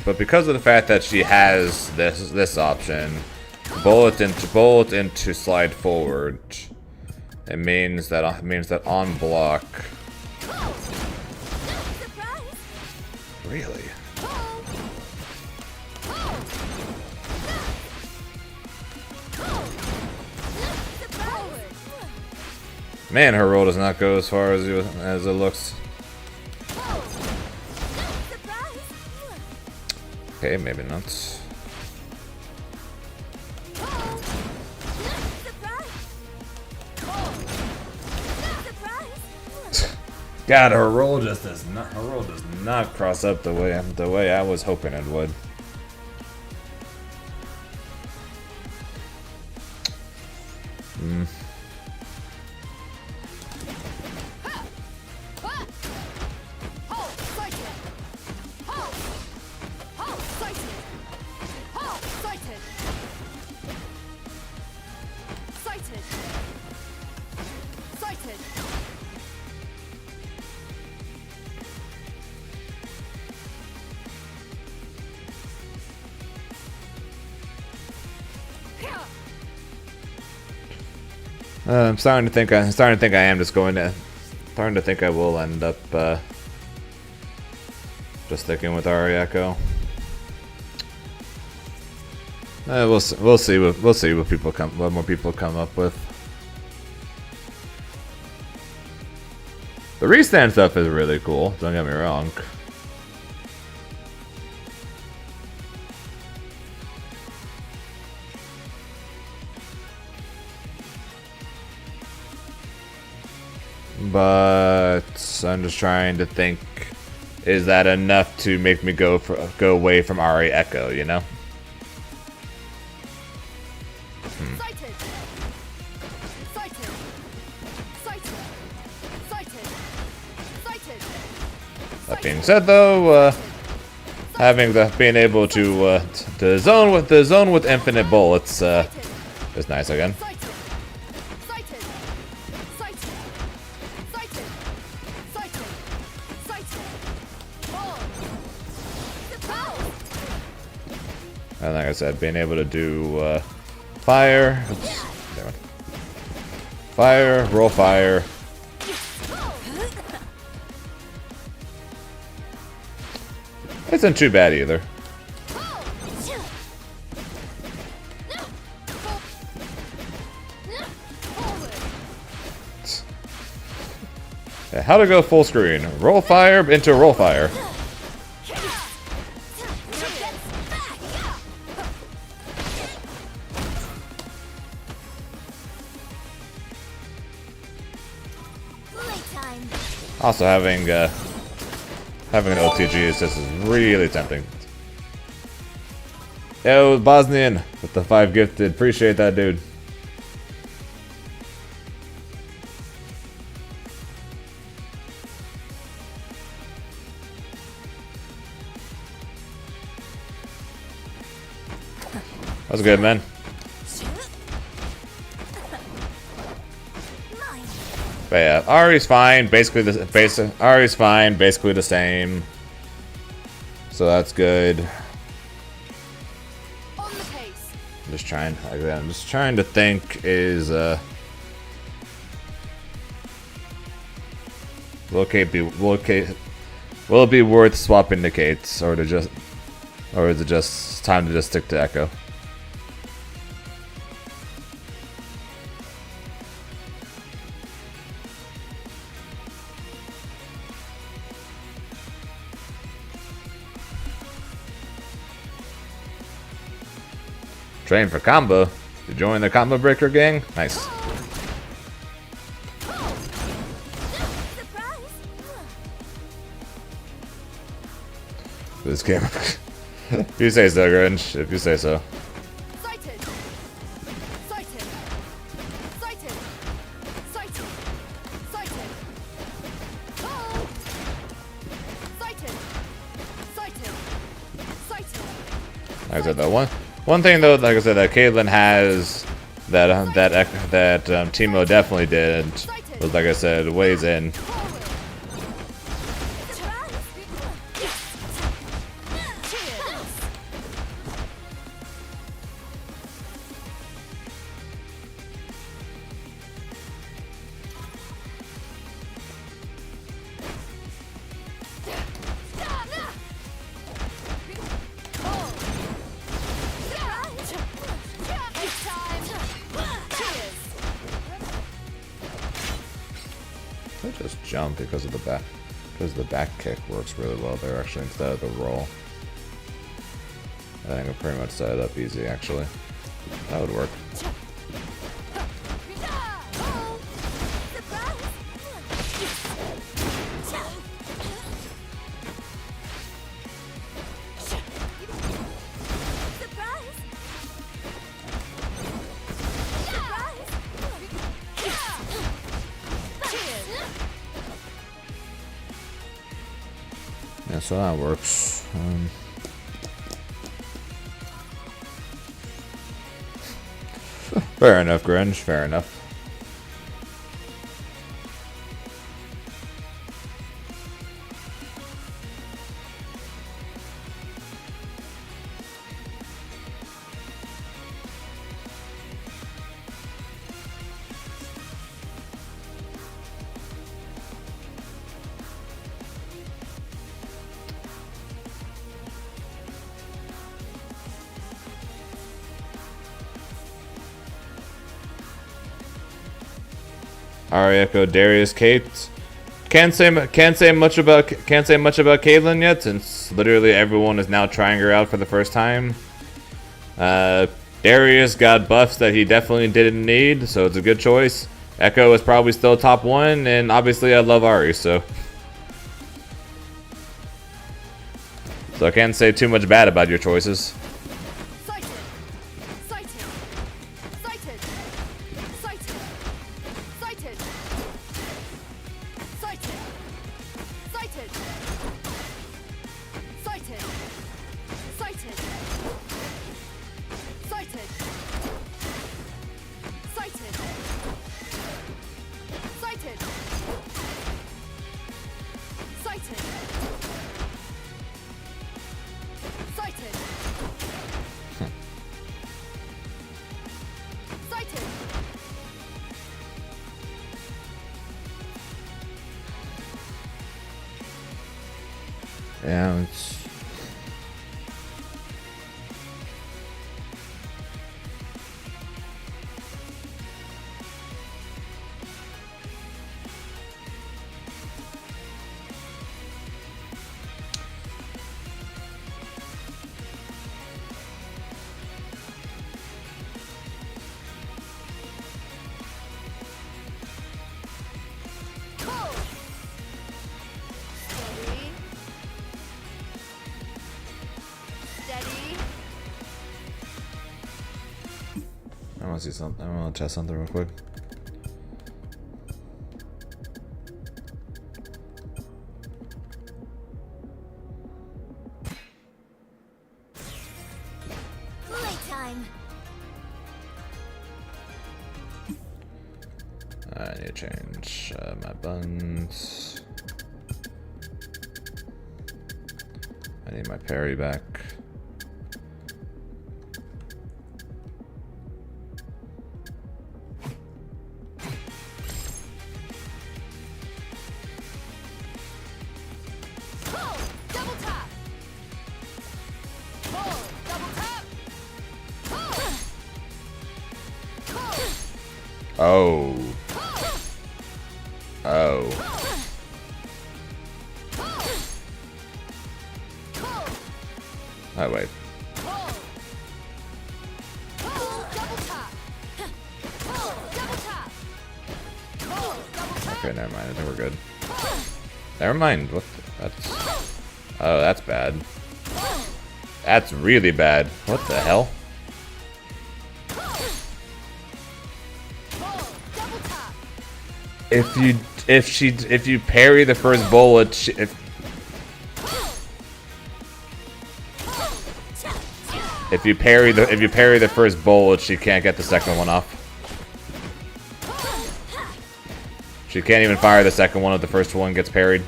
But because of the fact that she has this option, bullet into slide forward, it means that on block. Really? Man, her roll does not go as far as it looks. Okay, maybe not. God, her roll does not cross up the way I was hoping it would. I'm starting to think. I'm starting to think I am just going to. Starting to think I will end up just sticking with Ari Echo. We'll see what more people come up with. The restand stuff is really cool. Don't get me wrong. But I'm just trying to think, is that enough to make me go away from Ari Echo, you know? That being said, though, being able to zone with infinite bullets is nice again. And like I said, being able to do fire, fire, roll fire. Isn't too bad either. Yeah, how to go full screen. Roll fire into roll fire. Also having an OTG assist is really tempting. Yo, Bosnian with the 5 gifted. Appreciate that, dude. That was good, man. But yeah, Ari's fine. Basically Ari's fine. Basically the same. So that's good. I'm just trying. I'm just trying to think. Will it be worth swapping the Kates, or is it just time to just stick to Echo? Train for combo. To join the combo breaker gang? Nice. This game. If you say so, Grinch. If you say so. Like I said, that one thing though, like I said, that Caitlyn has that Teemo definitely did was, like I said, weighs in. I just jump because of the back kick works really well there actually instead of the roll. I think I pretty much set it up easy actually. That would work. Yeah, so that works. Fair enough, Grinch. Fair enough. Ari Echo, Darius, Kate. Can't say much about Caitlyn yet, since literally everyone is now trying her out for the first time. Darius got buffs that he definitely didn't need, so it's a good choice. Echo is probably still top 1, and obviously I love Ari, so I can't say too much bad about your choices. Yeah, it's... I want to see something. I want to test something real quick. Playtime. I need to change my buttons. I need my parry back. Oh. Oh. Oh, wait. Okay, never mind. I think we're good. Never mind. What? That's... Oh, that's bad. That's really bad. What the hell? If you parry the first bullet, if you parry the first bullet, she can't get the second one off. She can't even fire the second one if the first one gets parried.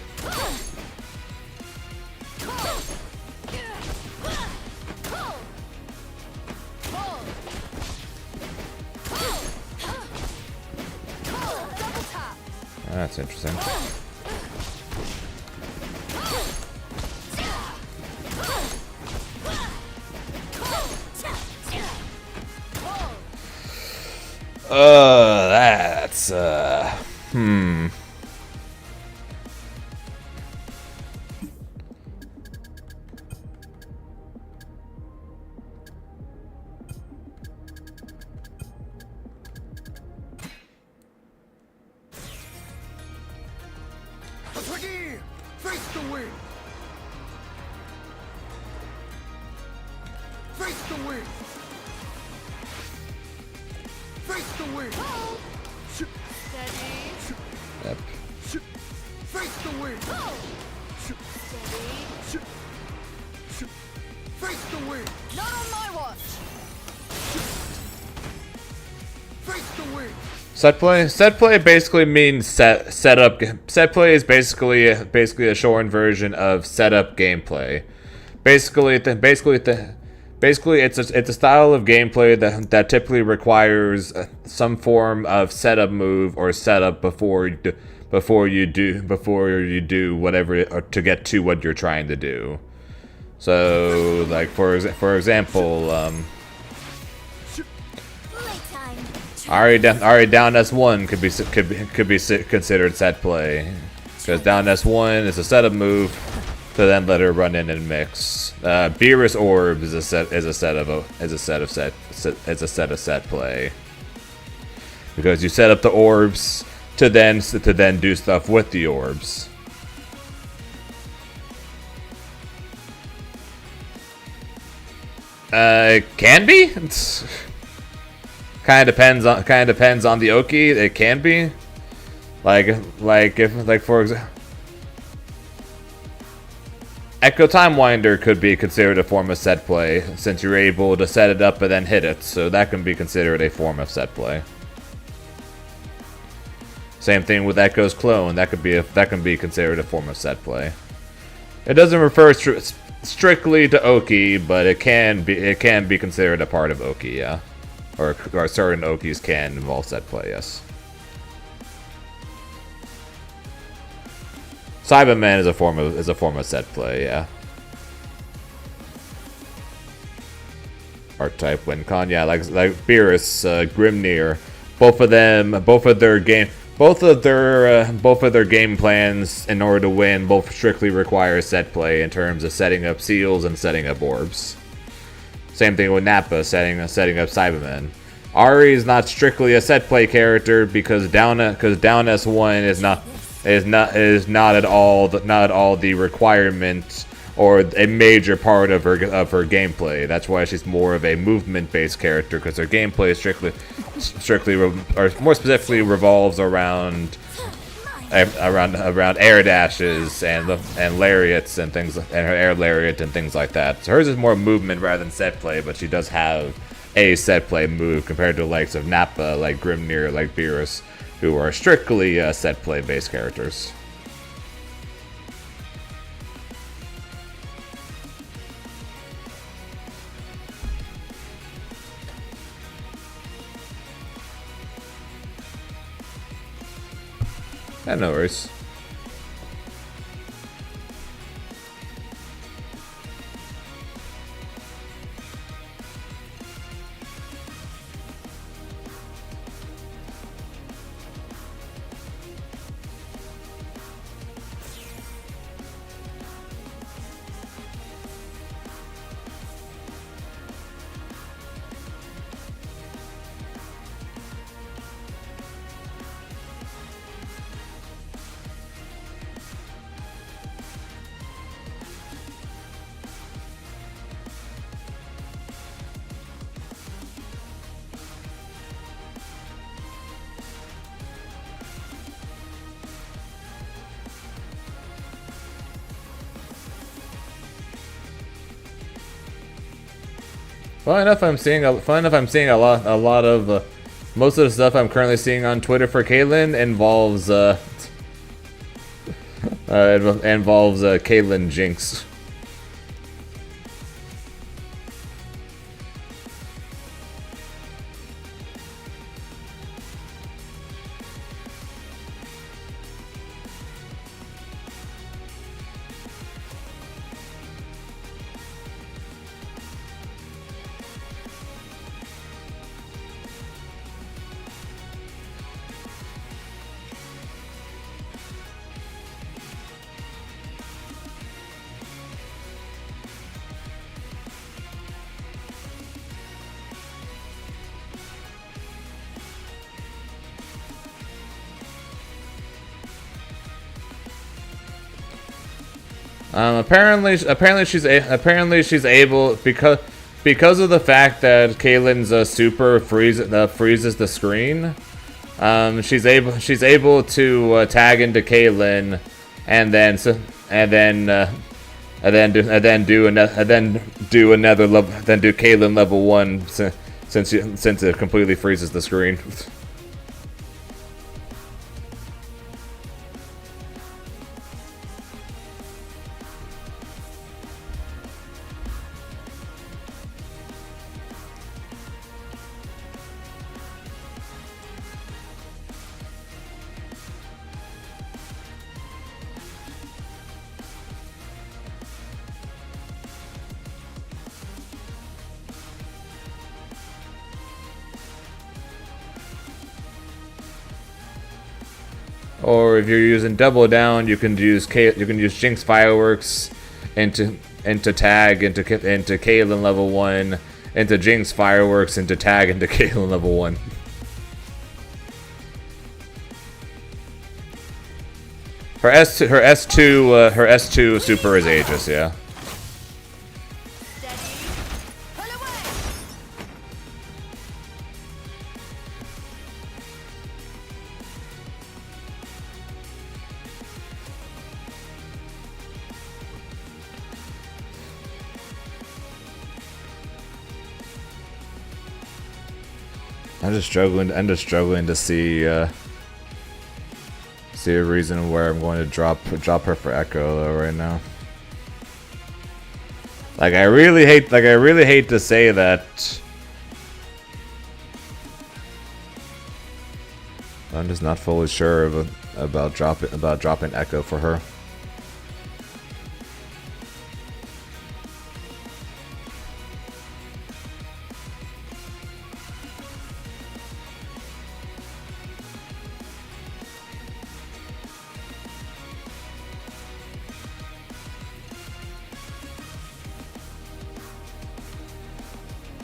That's interesting. That's Face the wind! Face the wind! Face the wind! Steady. Yep. Face the wind! Steady. Face the wind! Not on my watch. Face the wind! Set play. Set play basically means setup. Set play is basically a shortened version of setup gameplay. Basically, it's a style of gameplay that typically requires some form of setup move or setup before you do whatever to get to what you're trying to do. So, like for example, Playtime. Already down S1 could be considered set play, because down S1 is a setup move to then let her run in and mix. Beerus Orb is a set of set play, because you set up the orbs to then do stuff with the orbs. It can be. Kind of depends on the Oki. It can be, if for example, Echo Timewinder could be considered a form of set play, since you're able to set it up and then hit it. So that can be considered a form of set play. Same thing with Echo's clone. That can be considered a form of set play. It doesn't refer strictly to Oki, but it can be considered a part of Oki, yeah. Or certain Okis can involve set play, yes. Cyberman is a form of set play, yeah. Archetype WinCon, yeah, like Beerus, Grimnir, both of their game plans in order to win both strictly require set play in terms of setting up seals and setting up orbs. Same thing with Nappa setting up Cybermen. Ari is not strictly a set play character because down S1 is not at all the requirement or a major part of her gameplay. That's why she's more of a movement based character, because her gameplay more specifically revolves around air dashes and lariats and things, and her air lariat and things like that. So hers is more movement rather than set play, but she does have a set play move compared to the likes of Nappa, like Grimnir, like Beerus, who are strictly set play based characters. Yeah, no worries. Fun enough, I'm seeing a lot of most of the stuff I'm currently seeing on Twitter for Caitlyn involves Caitlyn Jinx. Apparently she's able, because of the fact that Caitlyn's super freezes the screen. She's able to tag into Caitlyn and then do Caitlyn level 1 since it completely freezes the screen. Or if you're using double down, you can use Jinx fireworks into tag into Caitlyn level 1, into Jinx fireworks into tag into Caitlyn level 1. Her S2 super is Aegis, yeah. I'm just struggling to see see a reason where I'm going to drop her for Echo though right now. Like I really hate to say that. I'm just not fully sure about dropping Echo for her.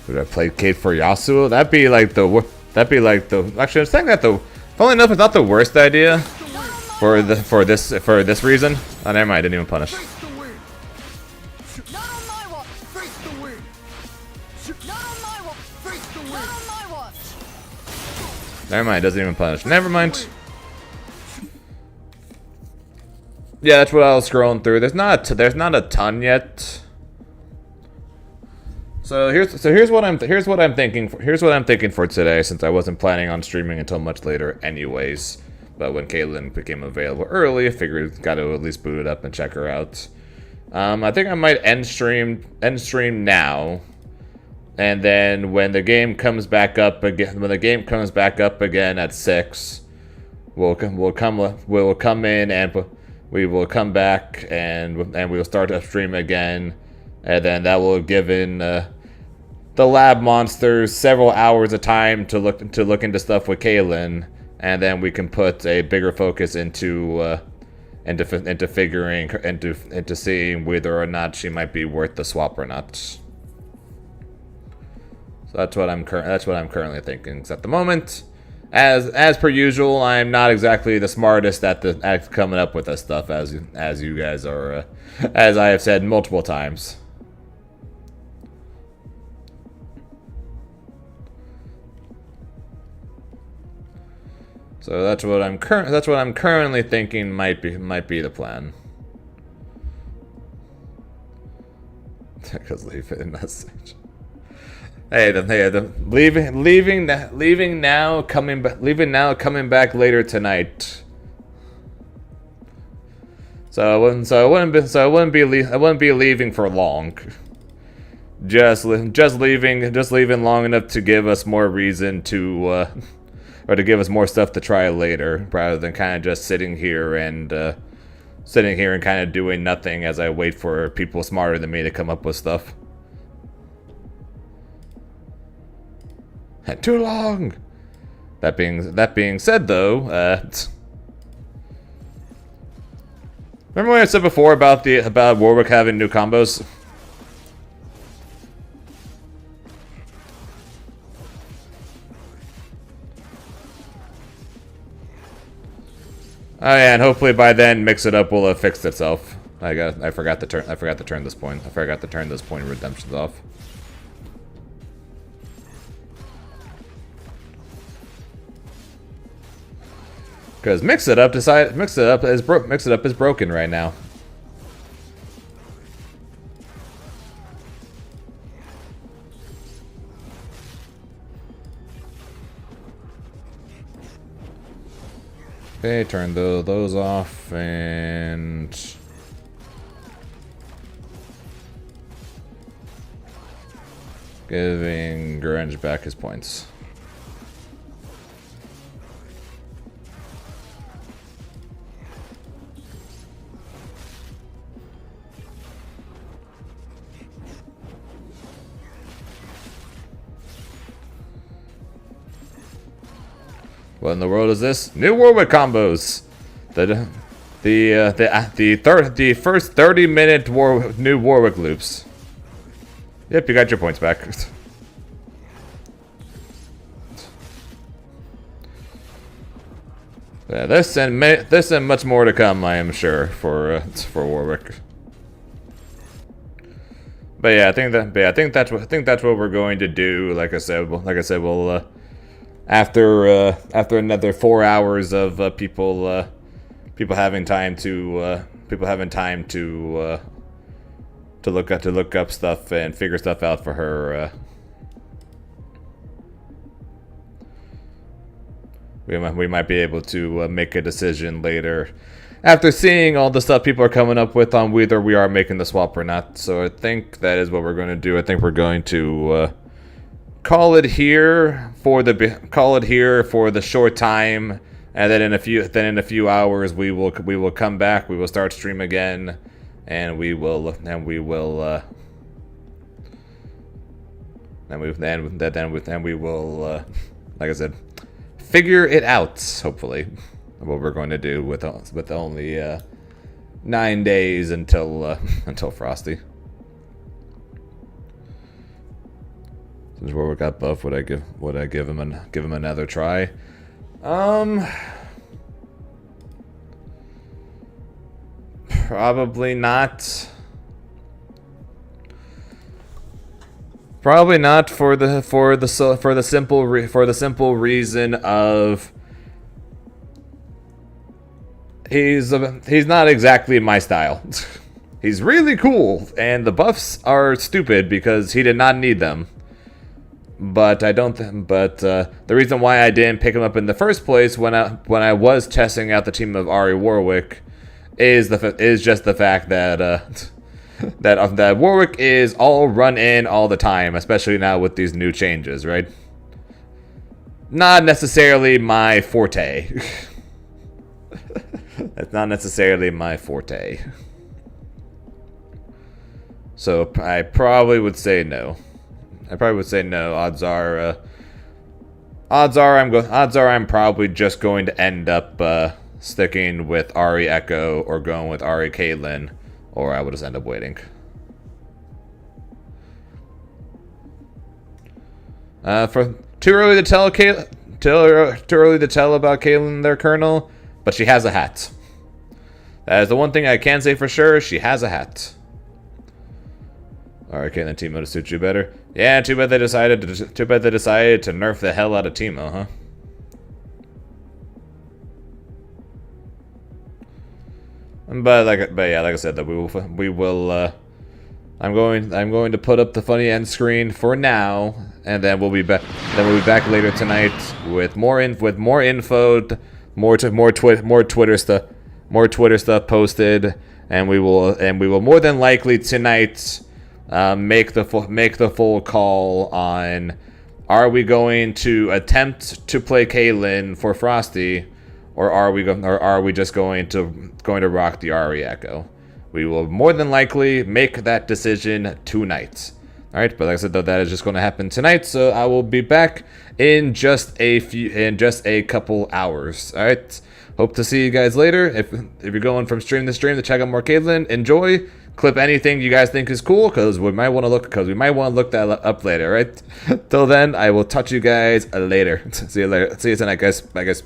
Would I play Kate for Yasuo? That'd be like the actually I was saying that funnily enough it's not the worst idea for this reason. Oh never mind, I didn't even punish. Never mind, doesn't even punish. Never mind. Yeah, that's what I was scrolling through. There's not a ton yet. So here's what I'm thinking for today, since I wasn't planning on streaming until much later anyways. But when Caitlyn became available early, I figured got to at least boot it up and check her out. I think I might end stream now, and then when the game comes back up again, at 6, we'll come in and we will come back and we'll start to stream again, and then that will have given the lab monsters several hours of time to look into stuff with Caitlyn, and then we can put a bigger focus into seeing whether or not she might be worth the swap or not. So that's what I'm currently thinking. 'Cause at the moment, as per usual, I'm not exactly the smartest at coming up with this stuff, as you guys are, as I have said multiple times. So that's what I'm currently thinking might be the plan. Because leave it in message. Leaving now, coming back later tonight. I wouldn't be leaving for long. Just leaving long enough to give us more reason to or to give us more stuff to try later, rather than kind of just sitting here and kind of doing nothing as I wait for people smarter than me to come up with stuff. And too long. That being said, though, remember what I said before about Warwick having new combos? Oh yeah, and hopefully by then Mix It Up will have fixed itself. I forgot to turn this point. I forgot to turn this point of redemptions off. Because Mix It Up is broken right now. Okay, turn those off and giving Grunge back his points. What in the world is this? New Warwick combos! the first 30-minute new Warwick loops. Yep, you got your points back. Yeah, this and much more to come, I am sure, for Warwick. But yeah, I think that's what we're going to do. Like I said, we'll after another 4 hours of people having time to look up stuff and figure stuff out for her. We might be able to make a decision later after seeing all the stuff people are coming up with on whether we are making the swap or not. So I think that is what we're going to do. I think we're going to call it here for the short time, and then in a few hours we will come back. We will start stream again, and we will like I said, figure it out, hopefully, what we're going to do with only 9 days until Frosty. Since we got buff, would I give him another try? Probably not. Probably not for the simple reason of he's not exactly my style. He's really cool, and the buffs are stupid because he did not need them. But the reason why I didn't pick him up in the first place when I was testing out the team of Ari Warwick is just the fact that that Warwick is all run in all the time, especially now with these new changes, right? Not necessarily my forte. That's not necessarily my forte. So I probably would say no. Odds are I'm probably just going to end up sticking with Ari Echo or going with Ari Caitlyn, or I would just end up waiting. For too early to tell about Caitlyn there, Colonel, but she has a hat. That is the one thing I can say for sure. She has a hat. Alright, Caitlyn, Teemo to suit you better. Yeah, too bad they decided to nerf the hell out of Teemo, huh? But yeah, like I said, that we will. I'm going to put up the funny end screen for now, and then we'll be back. Then we'll be back later tonight with more info, more Twitter stuff posted, and we will more than likely tonight make the full call on, are we going to attempt to play Caitlyn for Frosty, or are we just going to rock the Ari Echo? We will more than likely make that decision tonight. All right, but like I said, though, that is just going to happen tonight. So I will be back in just a couple hours. All right. Hope to see you guys later. If you're going from stream to stream to check out more Caitlyn, enjoy. Clip anything you guys think is cool, because we might want to look that up later. Right. Till then, I will touch you guys later. See you later. See you tonight, guys. Bye, guys.